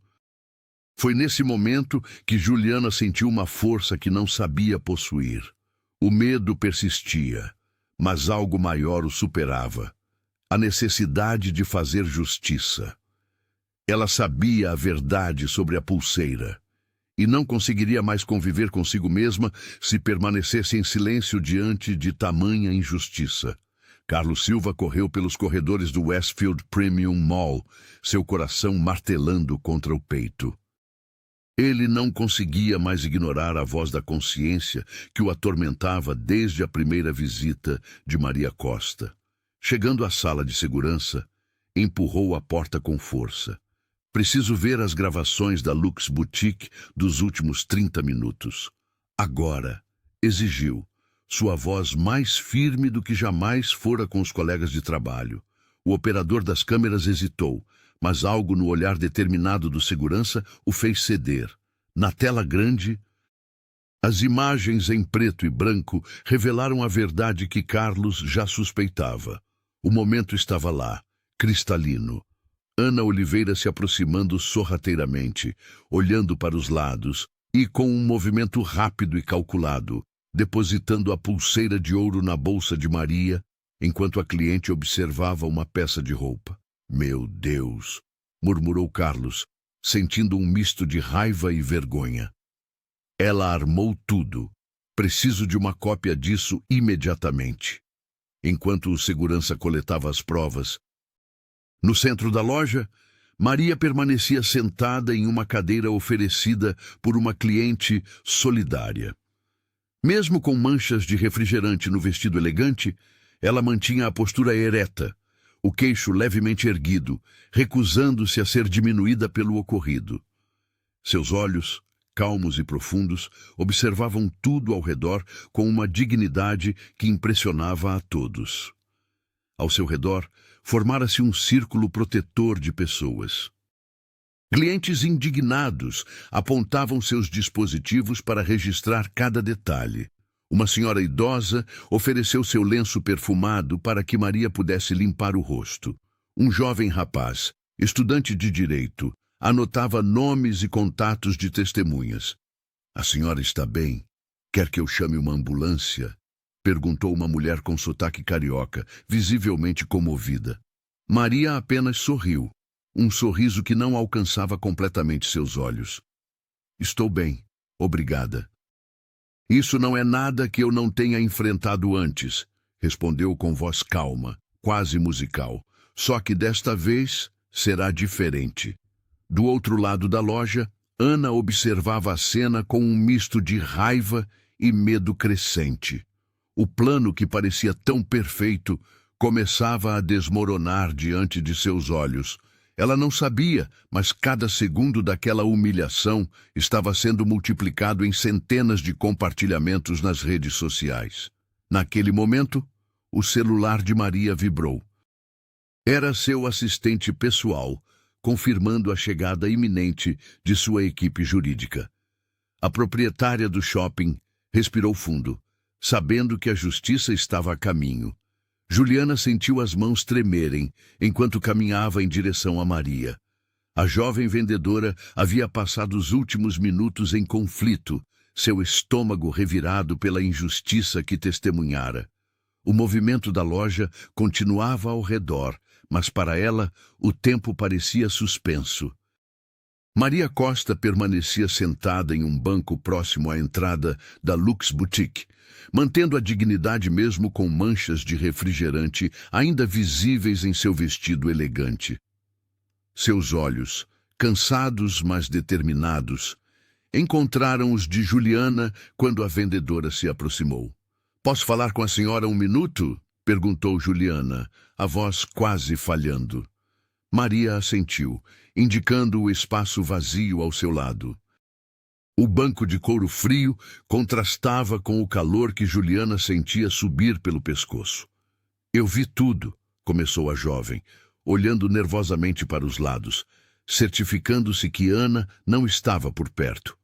Speaker 1: Foi nesse momento que Juliana sentiu uma força que não sabia possuir. O medo persistia, mas algo maior o superava: a necessidade de fazer justiça. Ela sabia a verdade sobre a pulseira e não conseguiria mais conviver consigo mesma se permanecesse em silêncio diante de tamanha injustiça. Carlos Silva correu pelos corredores do Westfield Premium Mall, seu coração martelando contra o peito. Ele não conseguia mais ignorar a voz da consciência que o atormentava desde a primeira visita de Maria Costa. Chegando à sala de segurança, empurrou a porta com força. "Preciso ver as gravações da Lux Boutique dos últimos 30 minutos. Agora", exigiu, sua voz mais firme do que jamais fora com os colegas de trabalho. O operador das câmeras hesitou, mas algo no olhar determinado do segurança o fez ceder. Na tela grande, as imagens em preto e branco revelaram a verdade que Carlos já suspeitava. O momento estava lá, cristalino. Ana Oliveira se aproximando sorrateiramente, olhando para os lados, e com um movimento rápido e calculado, depositando a pulseira de ouro na bolsa de Maria, enquanto a cliente observava uma peça de roupa. "Meu Deus!" murmurou Carlos, sentindo um misto de raiva e vergonha. "Ela armou tudo. Preciso de uma cópia disso imediatamente." Enquanto o segurança coletava as provas, no centro da loja, Maria permanecia sentada em uma cadeira oferecida por uma cliente solidária. Mesmo com manchas de refrigerante no vestido elegante, ela mantinha a postura ereta, o queixo levemente erguido, recusando-se a ser diminuída pelo ocorrido. Seus olhos, calmos e profundos, observavam tudo ao redor com uma dignidade que impressionava a todos. Ao seu redor, formara-se um círculo protetor de pessoas. Clientes indignados apontavam seus dispositivos para registrar cada detalhe. Uma senhora idosa ofereceu seu lenço perfumado para que Maria pudesse limpar o rosto. Um jovem rapaz, estudante de direito, anotava nomes e contatos de testemunhas. "A senhora está bem? Quer que eu chame uma ambulância?" perguntou uma mulher com sotaque carioca, visivelmente comovida. Maria apenas sorriu, um sorriso que não alcançava completamente seus olhos. "Estou bem, obrigada." "Isso não é nada que eu não tenha enfrentado antes", respondeu com voz calma, quase musical. "Só que desta vez será diferente." Do outro lado da loja, Ana observava a cena com um misto de raiva e medo crescente. O plano que parecia tão perfeito começava a desmoronar diante de seus olhos. Ela não sabia, mas cada segundo daquela humilhação estava sendo multiplicado em centenas de compartilhamentos nas redes sociais. Naquele momento, o celular de Maria vibrou. Era seu assistente pessoal, confirmando a chegada iminente de sua equipe jurídica. A proprietária do shopping respirou fundo, sabendo que a justiça estava a caminho. Juliana sentiu as mãos tremerem enquanto caminhava em direção a Maria. A jovem vendedora havia passado os últimos minutos em conflito, seu estômago revirado pela injustiça que testemunhara. O movimento da loja continuava ao redor, mas para ela o tempo parecia suspenso. Maria Costa permanecia sentada em um banco próximo à entrada da Lux Boutique, mantendo a dignidade mesmo com manchas de refrigerante ainda visíveis em seu vestido elegante. Seus olhos, cansados mas determinados, encontraram os de Juliana quando a vendedora se aproximou. "Posso falar com a senhora um minuto?" perguntou Juliana, a voz quase falhando. Maria assentiu, indicando o espaço vazio ao seu lado. O banco de couro frio contrastava com o calor que Juliana sentia subir pelo pescoço. "Eu vi tudo", começou a jovem, olhando nervosamente para os lados, certificando-se que Ana não estava por perto.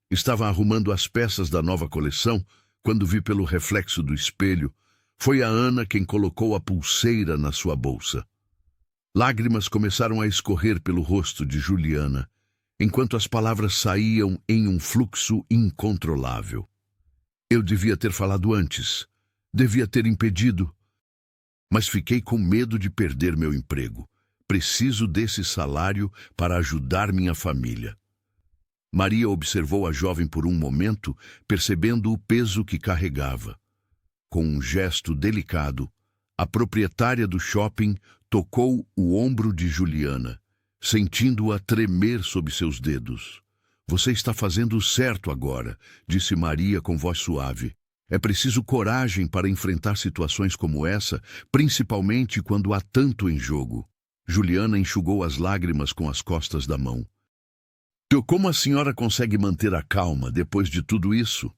Speaker 1: Estava arrumando as peças da nova coleção quando vi pelo reflexo do espelho. Foi a Ana quem colocou a pulseira na sua bolsa. Lágrimas começaram a escorrer pelo rosto de Juliana, enquanto as palavras saíam em um fluxo incontrolável. "Eu devia ter falado antes. Devia ter impedido. Mas fiquei com medo de perder meu emprego. Preciso desse salário para ajudar minha família." Maria observou a jovem por um momento, percebendo o peso que carregava. Com um gesto delicado, a proprietária do shopping tocou o ombro de Juliana, sentindo-a tremer sob seus dedos. "Você está fazendo o certo agora", disse Maria com voz suave. "É preciso coragem para enfrentar situações como essa, principalmente quando há tanto em jogo." Juliana enxugou as lágrimas com as costas da mão. "Como a senhora consegue manter a calma depois de tudo isso?"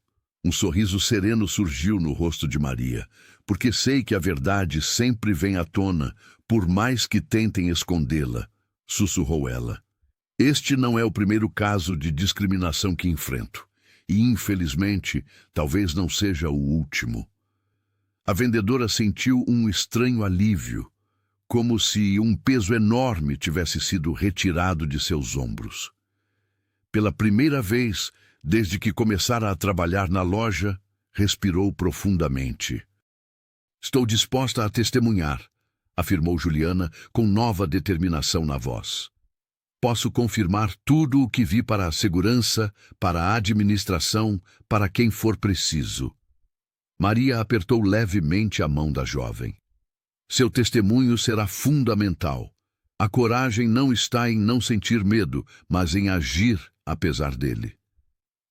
Speaker 1: Um sorriso sereno surgiu no rosto de Maria. "Porque sei que a verdade sempre vem à tona, por mais que tentem escondê-la", sussurrou ela. "Este não é o primeiro caso de discriminação que enfrento. E, infelizmente, talvez não seja o último." A vendedora sentiu um estranho alívio, como se um peso enorme tivesse sido retirado de seus ombros. Pela primeira vez, desde que começara a trabalhar na loja, respirou profundamente. "Estou disposta a testemunhar", afirmou Juliana com nova determinação na voz. "Posso confirmar tudo o que vi para a segurança, para a administração, para quem for preciso." Maria apertou levemente a mão da jovem. "Seu testemunho será fundamental. A coragem não está em não sentir medo, mas em agir apesar dele."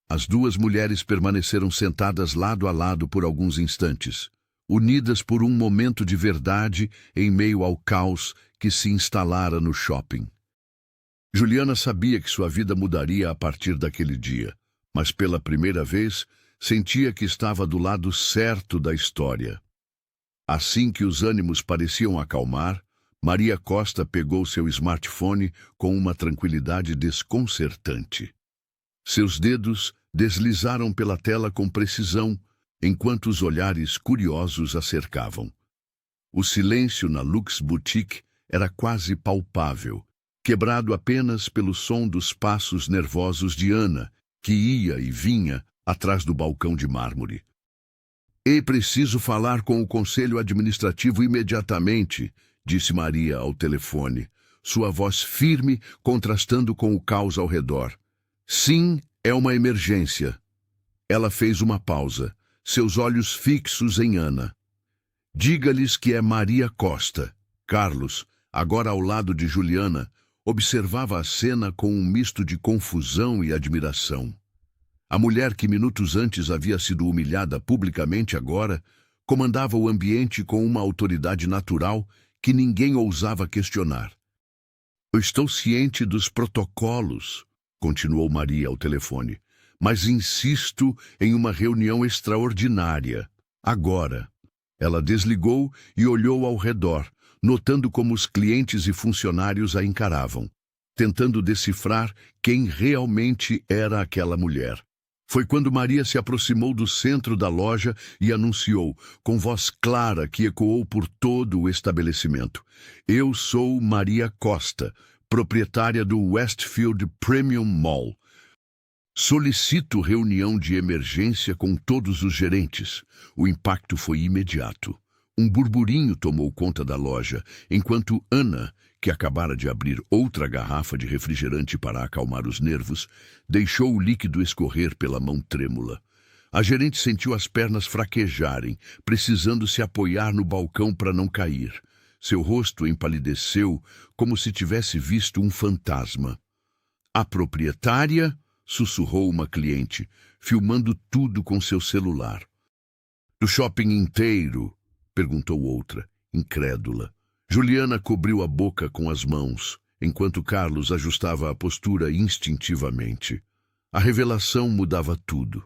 Speaker 1: As duas mulheres permaneceram sentadas lado a lado por alguns instantes, unidas por um momento de verdade em meio ao caos que se instalara no shopping. Juliana sabia que sua vida mudaria a partir daquele dia, mas pela primeira vez sentia que estava do lado certo da história. Assim que os ânimos pareciam acalmar, Maria Costa pegou seu smartphone com uma tranquilidade desconcertante. Seus dedos deslizaram pela tela com precisão, enquanto os olhares curiosos a cercavam. O silêncio na Lux Boutique era quase palpável, quebrado apenas pelo som dos passos nervosos de Ana, que ia e vinha atrás do balcão de mármore. "É preciso falar com o conselho administrativo imediatamente", disse Maria ao telefone, sua voz firme contrastando com o caos ao redor. "Sim, é uma emergência." Ela fez uma pausa, seus olhos fixos em Ana. "Diga-lhes que é Maria Costa." Carlos, agora ao lado de Juliana, observava a cena com um misto de confusão e admiração. A mulher que minutos antes havia sido humilhada publicamente agora comandava o ambiente com uma autoridade natural que ninguém ousava questionar. "Eu estou ciente dos protocolos", continuou Maria ao telefone, "mas insisto em uma reunião extraordinária. Agora." Ela desligou e olhou ao redor, notando como os clientes e funcionários a encaravam, tentando decifrar quem realmente era aquela mulher. Foi quando Maria se aproximou do centro da loja e anunciou, com voz clara que ecoou por todo o estabelecimento: "Eu sou Maria Costa, proprietária do Westfield Premium Mall. Solicito reunião de emergência com todos os gerentes." O impacto foi imediato. Um burburinho tomou conta da loja, enquanto Ana, que acabara de abrir outra garrafa de refrigerante para acalmar os nervos, deixou o líquido escorrer pela mão trêmula. A gerente sentiu as pernas fraquejarem, precisando se apoiar no balcão para não cair. Seu rosto empalideceu, como se tivesse visto um fantasma. "A proprietária?" sussurrou uma cliente, filmando tudo com seu celular. "Do shopping inteiro?" perguntou outra, incrédula. Juliana cobriu a boca com as mãos, enquanto Carlos ajustava a postura instintivamente. A revelação mudava tudo.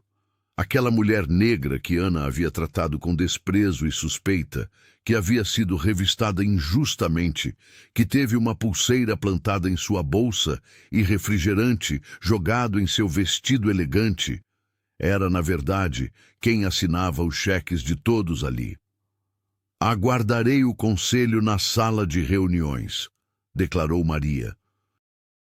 Speaker 1: Aquela mulher negra que Ana havia tratado com desprezo e suspeita, que havia sido revistada injustamente, que teve uma pulseira plantada em sua bolsa e refrigerante jogado em seu vestido elegante, era, na verdade, quem assinava os cheques de todos ali. "Aguardarei o conselho na sala de reuniões", declarou Maria,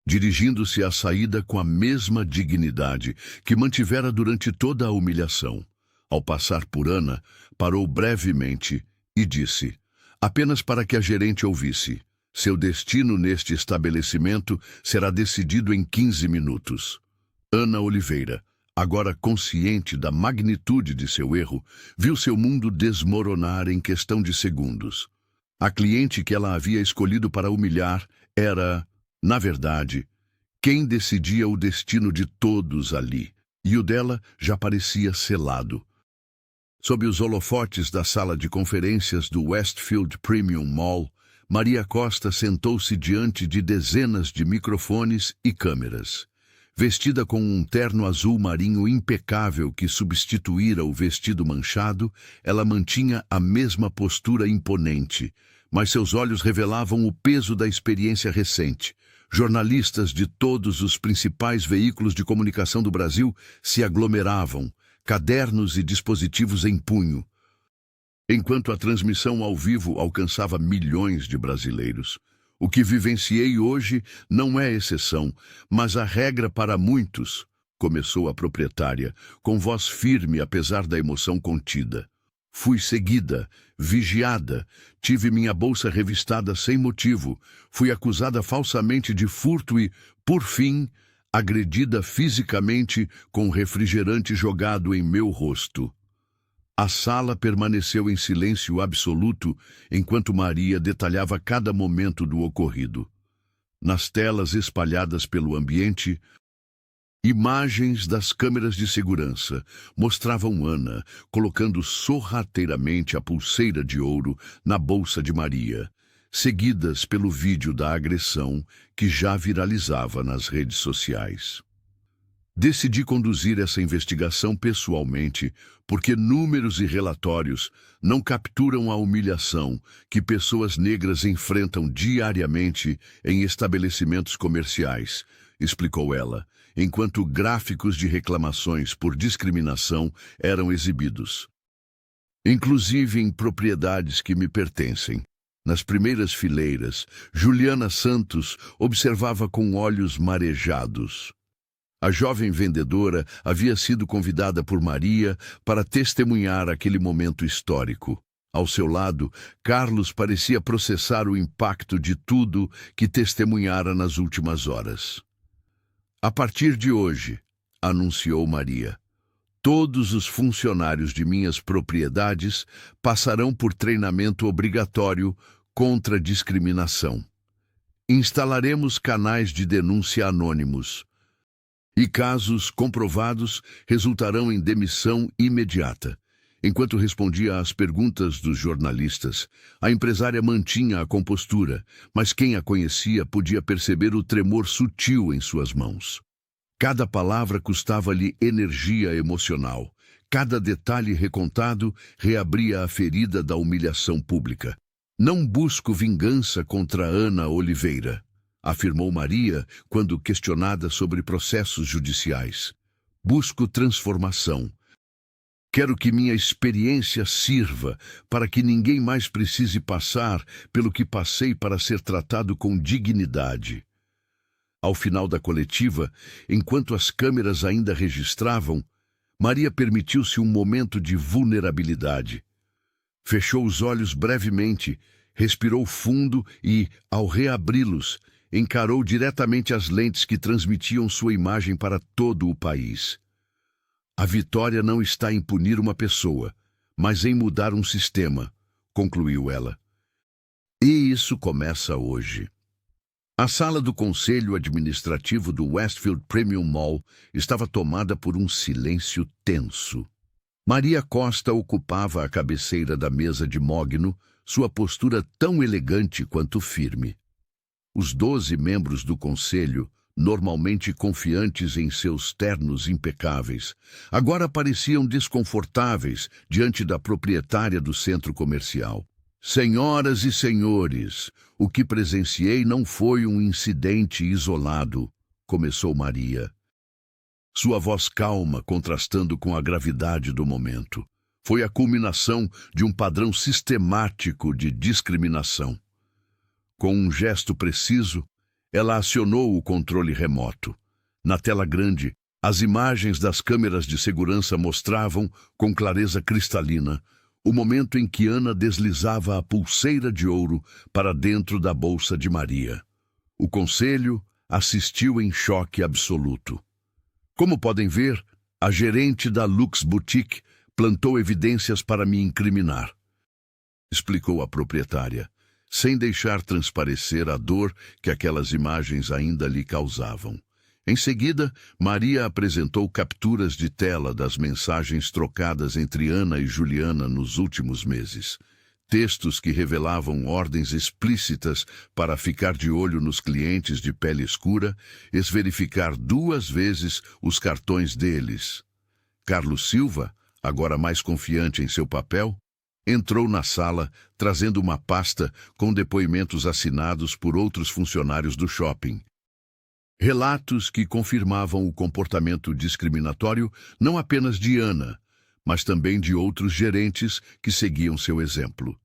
Speaker 1: dirigindo-se à saída com a mesma dignidade que mantivera durante toda a humilhação. Ao passar por Ana, parou brevemente e disse, apenas para que a gerente ouvisse: "Seu destino neste estabelecimento será decidido em 15 minutos." Ana Oliveira, agora consciente da magnitude de seu erro, viu seu mundo desmoronar em questão de segundos. A cliente que ela havia escolhido para humilhar era, na verdade, quem decidia o destino de todos ali, e o dela já parecia selado. Sob os holofotes da sala de conferências do Westfield Premium Mall, Maria Costa sentou-se diante de dezenas de microfones e câmeras. Vestida com um terno azul marinho impecável que substituíra o vestido manchado, ela mantinha a mesma postura imponente, mas seus olhos revelavam o peso da experiência recente. Jornalistas de todos os principais veículos de comunicação do Brasil se aglomeravam, cadernos e dispositivos em punho, enquanto a transmissão ao vivo alcançava milhões de brasileiros. "O que vivenciei hoje não é exceção, mas a regra para muitos", começou a proprietária, com voz firme apesar da emoção contida. "Fui seguida, vigiada, tive minha bolsa revistada sem motivo, fui acusada falsamente de furto e, por fim, agredida fisicamente com refrigerante jogado em meu rosto." A sala permaneceu em silêncio absoluto enquanto Maria detalhava cada momento do ocorrido. Nas telas espalhadas pelo ambiente, imagens das câmeras de segurança mostravam Ana colocando sorrateiramente a pulseira de ouro na bolsa de Maria, seguidas pelo vídeo da agressão que já viralizava nas redes sociais. "Decidi conduzir essa investigação pessoalmente porque números e relatórios não capturam a humilhação que pessoas negras enfrentam diariamente em estabelecimentos comerciais", explicou ela, enquanto gráficos de reclamações por discriminação eram exibidos. "Inclusive em propriedades que me pertencem." Nas primeiras fileiras, Juliana Santos observava com olhos marejados. A jovem vendedora havia sido convidada por Maria para testemunhar aquele momento histórico. Ao seu lado, Carlos parecia processar o impacto de tudo que testemunhara nas últimas horas. "A partir de hoje", anunciou Maria, "todos os funcionários de minhas propriedades passarão por treinamento obrigatório contra a discriminação. Instalaremos canais de denúncia anônimos, e casos comprovados resultarão em demissão imediata." Enquanto respondia às perguntas dos jornalistas, a empresária mantinha a compostura, mas quem a conhecia podia perceber o tremor sutil em suas mãos. Cada palavra custava-lhe energia emocional. Cada detalhe recontado reabria a ferida da humilhação pública. "Não busco vingança contra Ana Oliveira", afirmou Maria quando questionada sobre processos judiciais. Busco transformação. Quero que minha experiência sirva para que ninguém mais precise passar pelo que passei para ser tratado com dignidade. Ao final da coletiva, enquanto as câmeras ainda registravam, Maria permitiu-se um momento de vulnerabilidade. Fechou os olhos brevemente, respirou fundo e, ao reabri-los, encarou diretamente as lentes que transmitiam sua imagem para todo o país. A vitória não está em punir uma pessoa, mas em mudar um sistema, concluiu ela. E isso começa hoje. A sala do Conselho Administrativo do Westfield Premium Mall estava tomada por um silêncio tenso. Maria Costa ocupava a cabeceira da mesa de mogno, sua postura tão elegante quanto firme. Os 12 membros do conselho, normalmente confiantes em seus ternos impecáveis, agora pareciam desconfortáveis diante da proprietária do centro comercial. Senhoras e senhores, o que presenciei não foi um incidente isolado, começou Maria. Sua voz calma contrastando com a gravidade do momento. Foi a culminação de um padrão sistemático de discriminação. Com um gesto preciso, ela acionou o controle remoto. Na tela grande, as imagens das câmeras de segurança mostravam, com clareza cristalina, o momento em que Ana deslizava a pulseira de ouro para dentro da bolsa de Maria. O conselho assistiu em choque absoluto. Como podem ver, a gerente da Lux Boutique plantou evidências para me incriminar, explicou a proprietária, sem deixar transparecer a dor que aquelas imagens ainda lhe causavam. Em seguida, Maria apresentou capturas de tela das mensagens trocadas entre Ana e Juliana nos últimos meses. Textos que revelavam ordens explícitas para ficar de olho nos clientes de pele escura, verificar 2 vezes os cartões deles. Carlos Silva, agora mais confiante em seu papel, entrou na sala trazendo uma pasta com depoimentos assinados por outros funcionários do shopping. Relatos que confirmavam o comportamento discriminatório não apenas de Ana, mas também de outros gerentes que seguiam seu exemplo.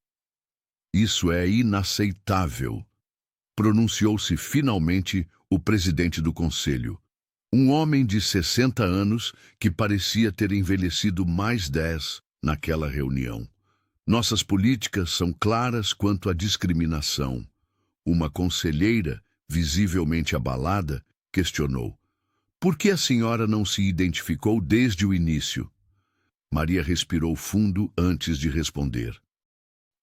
Speaker 1: Isso é inaceitável, pronunciou-se finalmente o presidente do conselho. Um homem de 60 anos que parecia ter envelhecido mais 10 naquela reunião. Nossas políticas são claras quanto à discriminação. Uma conselheira, visivelmente abalada, questionou. Por que a senhora não se identificou desde o início? Maria respirou fundo antes de responder.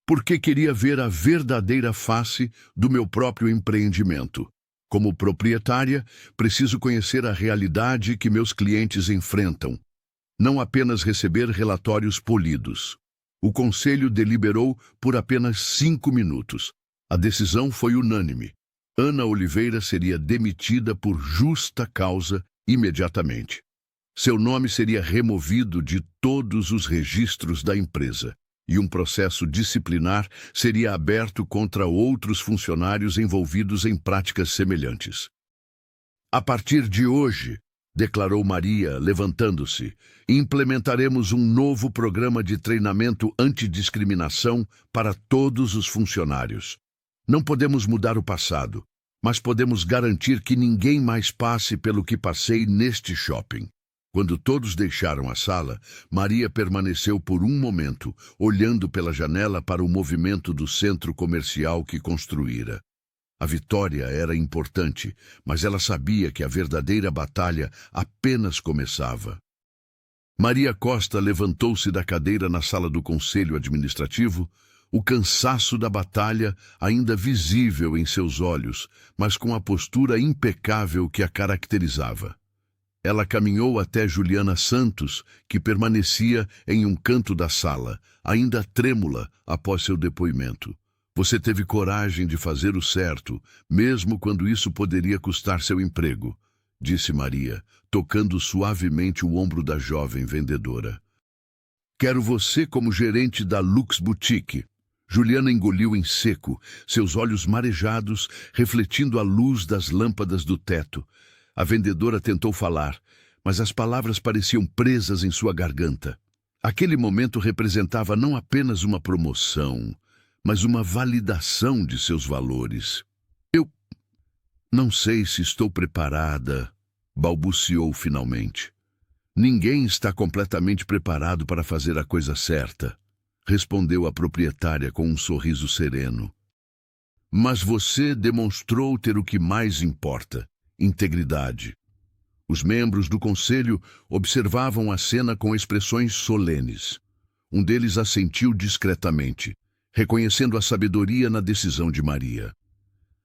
Speaker 1: Porque queria ver a verdadeira face do meu próprio empreendimento. Como proprietária, preciso conhecer a realidade que meus clientes enfrentam, não apenas receber relatórios polidos. O conselho deliberou por apenas 5 minutos. A decisão foi unânime. Ana Oliveira seria demitida por justa causa imediatamente. Seu nome seria removido de todos os registros da empresa e um processo disciplinar seria aberto contra outros funcionários envolvidos em práticas semelhantes. A partir de hoje, declarou Maria, levantando-se, implementaremos um novo programa de treinamento antidiscriminação para todos os funcionários. Não podemos mudar o passado, mas podemos garantir que ninguém mais passe pelo que passei neste shopping. Quando todos deixaram a sala, Maria permaneceu por um momento, olhando pela janela para o movimento do centro comercial que construíra. A vitória era importante, mas ela sabia que a verdadeira batalha apenas começava. Maria Costa levantou-se da cadeira na sala do Conselho Administrativo, o cansaço da batalha ainda visível em seus olhos, mas com a postura impecável que a caracterizava. Ela caminhou até Juliana Santos, que permanecia em um canto da sala, ainda trêmula após seu depoimento. Você teve coragem de fazer o certo, mesmo quando isso poderia custar seu emprego, disse Maria, tocando suavemente o ombro da jovem vendedora. Quero você como gerente da Lux Boutique. Juliana engoliu em seco, seus olhos marejados, refletindo a luz das lâmpadas do teto. A vendedora tentou falar, mas as palavras pareciam presas em sua garganta. Aquele momento representava não apenas uma promoção, mas uma validação de seus valores. Eu não sei se estou preparada, balbuciou finalmente. Ninguém está completamente preparado para fazer a coisa certa, respondeu a proprietária com um sorriso sereno. Mas você demonstrou ter o que mais importa, integridade. Os membros do conselho observavam a cena com expressões solenes. Um deles assentiu discretamente, reconhecendo a sabedoria na decisão de Maria.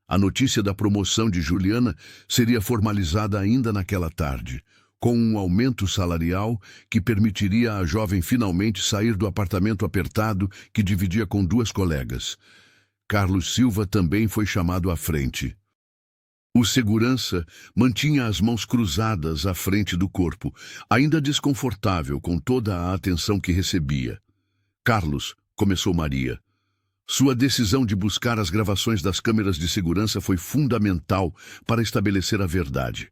Speaker 1: A notícia da promoção de Juliana seria formalizada ainda naquela tarde, com um aumento salarial que permitiria à jovem finalmente sair do apartamento apertado que dividia com duas colegas. Carlos Silva também foi chamado à frente. O segurança mantinha as mãos cruzadas à frente do corpo, ainda desconfortável com toda a atenção que recebia. Carlos, começou Maria. Sua decisão de buscar as gravações das câmeras de segurança foi fundamental para estabelecer a verdade.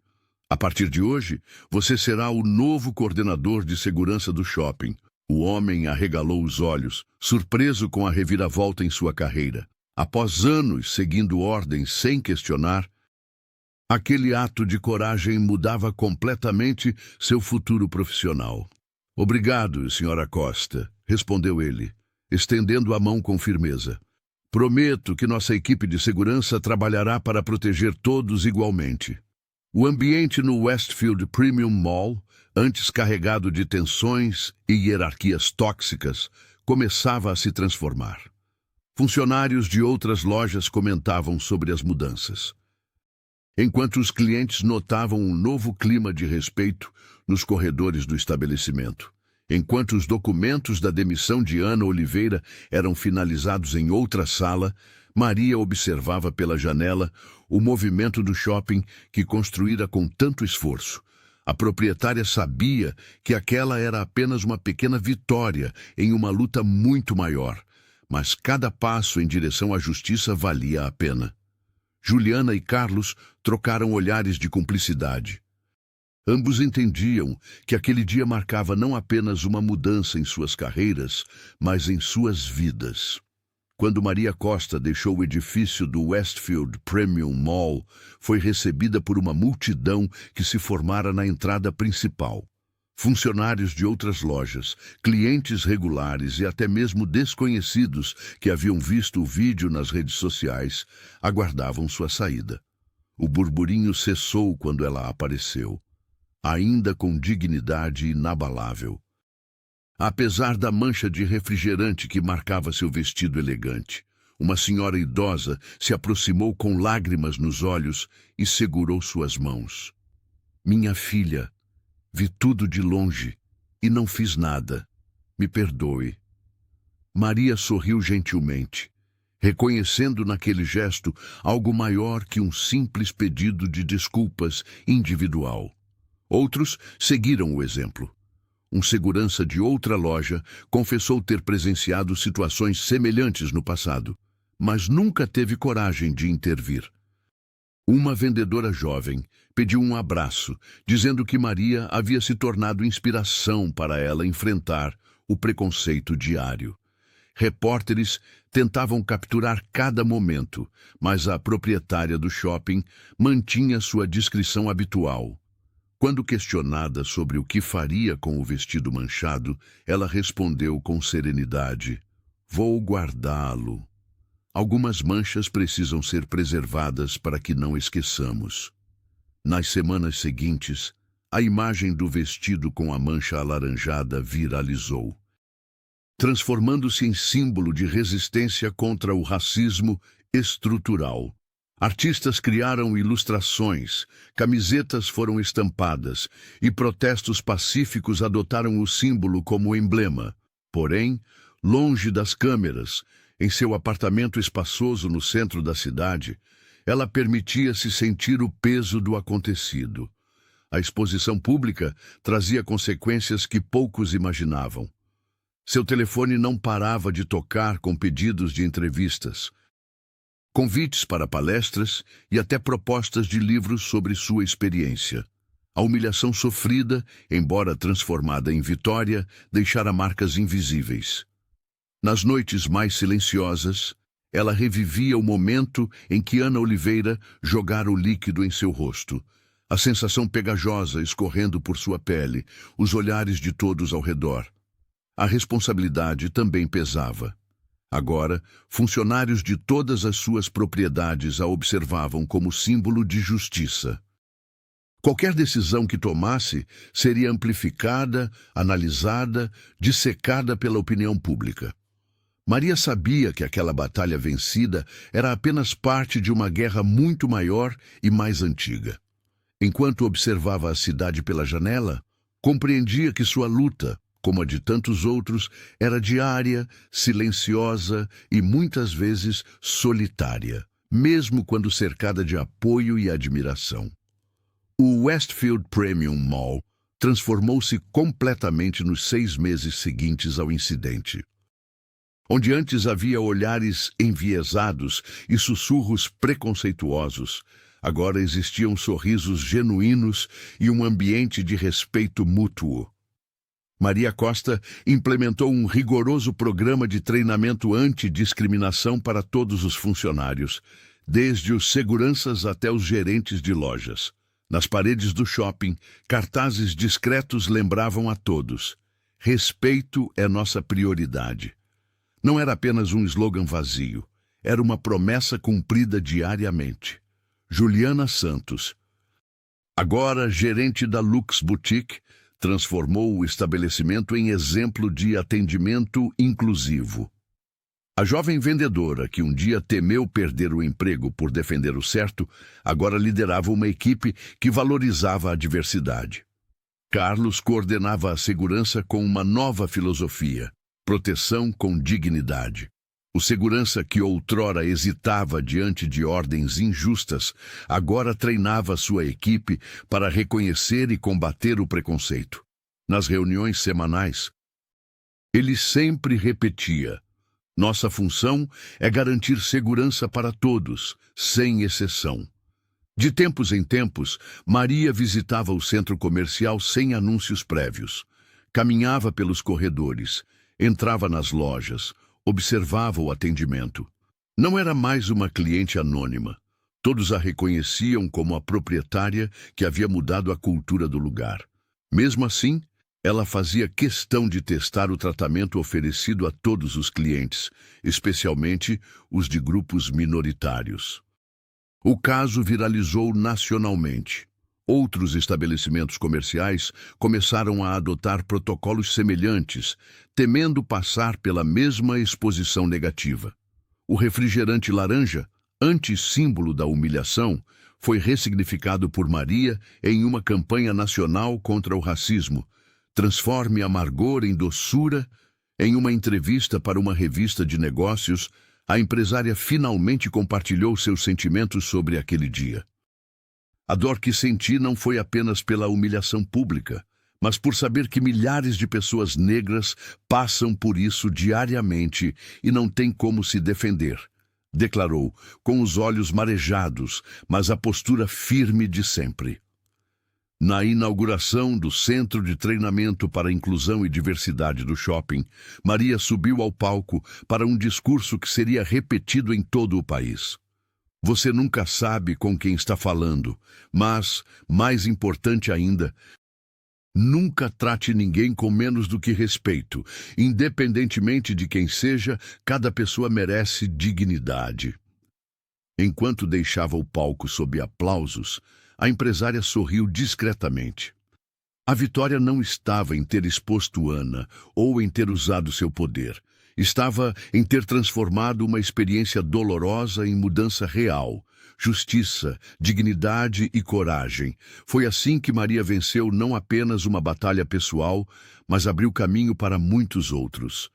Speaker 1: A partir de hoje, você será o novo coordenador de segurança do shopping. O homem arregalou os olhos, surpreso com a reviravolta em sua carreira. Após anos seguindo ordens sem questionar, aquele ato de coragem mudava completamente seu futuro profissional. Obrigado, Sra. Costa, respondeu ele, estendendo a mão com firmeza. Prometo que nossa equipe de segurança trabalhará para proteger todos igualmente. O ambiente no Westfield Premium Mall, antes carregado de tensões e hierarquias tóxicas, começava a se transformar. Funcionários de outras lojas comentavam sobre as mudanças, enquanto os clientes notavam um novo clima de respeito nos corredores do estabelecimento. Enquanto os documentos da demissão de Ana Oliveira eram finalizados em outra sala, Maria observava pela janela o movimento do shopping que construíra com tanto esforço. A proprietária sabia que aquela era apenas uma pequena vitória em uma luta muito maior, mas cada passo em direção à justiça valia a pena. Juliana e Carlos trocaram olhares de cumplicidade. Ambos entendiam que aquele dia marcava não apenas uma mudança em suas carreiras, mas em suas vidas. Quando Maria Costa deixou o edifício do Westfield Premium Mall, foi recebida por uma multidão que se formara na entrada principal. Funcionários de outras lojas, clientes regulares e até mesmo desconhecidos que haviam visto o vídeo nas redes sociais, aguardavam sua saída. O burburinho cessou quando ela apareceu, ainda com dignidade inabalável. Apesar da mancha de refrigerante que marcava seu vestido elegante, uma senhora idosa se aproximou com lágrimas nos olhos e segurou suas mãos. Minha filha, vi tudo de longe e não fiz nada. Me perdoe. Maria sorriu gentilmente, reconhecendo naquele gesto algo maior que um simples pedido de desculpas individual. Outros seguiram o exemplo. Um segurança de outra loja confessou ter presenciado situações semelhantes no passado, mas nunca teve coragem de intervir. Uma vendedora jovem pediu um abraço, dizendo que Maria havia se tornado inspiração para ela enfrentar o preconceito diário. Repórteres tentavam capturar cada momento, mas a proprietária do shopping mantinha sua discrição habitual. Quando questionada sobre o que faria com o vestido manchado, ela respondeu com serenidade: "Vou guardá-lo. Algumas manchas precisam ser preservadas para que não esqueçamos." Nas semanas seguintes, a imagem do vestido com a mancha alaranjada viralizou, transformando-se em símbolo de resistência contra o racismo estrutural. Artistas criaram ilustrações, camisetas foram estampadas e protestos pacíficos adotaram o símbolo como emblema. Porém, longe das câmeras, em seu apartamento espaçoso no centro da cidade, ela permitia-se sentir o peso do acontecido. A exposição pública trazia consequências que poucos imaginavam. Seu telefone não parava de tocar com pedidos de entrevistas, convites para palestras e até propostas de livros sobre sua experiência. A humilhação sofrida, embora transformada em vitória, deixara marcas invisíveis. Nas noites mais silenciosas, ela revivia o momento em que Ana Oliveira jogara o líquido em seu rosto, a sensação pegajosa escorrendo por sua pele, os olhares de todos ao redor. A responsabilidade também pesava. Agora, funcionários de todas as suas propriedades a observavam como símbolo de justiça. Qualquer decisão que tomasse seria amplificada, analisada, dissecada pela opinião pública. Maria sabia que aquela batalha vencida era apenas parte de uma guerra muito maior e mais antiga. Enquanto observava a cidade pela janela, compreendia que sua luta, como a de tantos outros, era diária, silenciosa e muitas vezes solitária, mesmo quando cercada de apoio e admiração. O Westfield Premium Mall transformou-se completamente nos 6 meses seguintes ao incidente. Onde antes havia olhares enviesados e sussurros preconceituosos, agora existiam sorrisos genuínos e um ambiente de respeito mútuo. Maria Costa implementou um rigoroso programa de treinamento antidiscriminação para todos os funcionários, desde os seguranças até os gerentes de lojas. Nas paredes do shopping, cartazes discretos lembravam a todos: respeito é nossa prioridade. Não era apenas um slogan vazio, era uma promessa cumprida diariamente. Juliana Santos, agora gerente da Lux Boutique, transformou o estabelecimento em exemplo de atendimento inclusivo. A jovem vendedora, que um dia temeu perder o emprego por defender o certo, agora liderava uma equipe que valorizava a diversidade. Carlos coordenava a segurança com uma nova filosofia: proteção com dignidade. O segurança que outrora hesitava diante de ordens injustas, agora treinava sua equipe para reconhecer e combater o preconceito. Nas reuniões semanais, ele sempre repetia: nossa função é garantir segurança para todos, sem exceção. De tempos em tempos, Maria visitava o centro comercial sem anúncios prévios. Caminhava pelos corredores, entrava nas lojas, observava o atendimento. Não era mais uma cliente anônima. Todos a reconheciam como a proprietária que havia mudado a cultura do lugar. Mesmo assim, ela fazia questão de testar o tratamento oferecido a todos os clientes, especialmente os de grupos minoritários. O caso viralizou nacionalmente. Outros estabelecimentos comerciais começaram a adotar protocolos semelhantes, temendo passar pela mesma exposição negativa. O refrigerante laranja, anti-símbolo da humilhação, foi ressignificado por Maria em uma campanha nacional contra o racismo. Transforme amargor em doçura. Em uma entrevista para uma revista de negócios, a empresária finalmente compartilhou seus sentimentos sobre aquele dia. A dor que senti não foi apenas pela humilhação pública, mas por saber que milhares de pessoas negras passam por isso diariamente e não têm como se defender, declarou, com os olhos marejados, mas a postura firme de sempre. Na inauguração do Centro de Treinamento para a Inclusão e Diversidade do shopping, Maria subiu ao palco para um discurso que seria repetido em todo o país. Você nunca sabe com quem está falando, mas, mais importante ainda, nunca trate ninguém com menos do que respeito. Independentemente de quem seja, cada pessoa merece dignidade. Enquanto deixava o palco sob aplausos, a empresária sorriu discretamente. A vitória não estava em ter exposto Ana ou em ter usado seu poder. Estava em ter transformado uma experiência dolorosa em mudança real, justiça, dignidade e coragem. Foi assim que Maria venceu não apenas uma batalha pessoal, mas abriu caminho para muitos outros.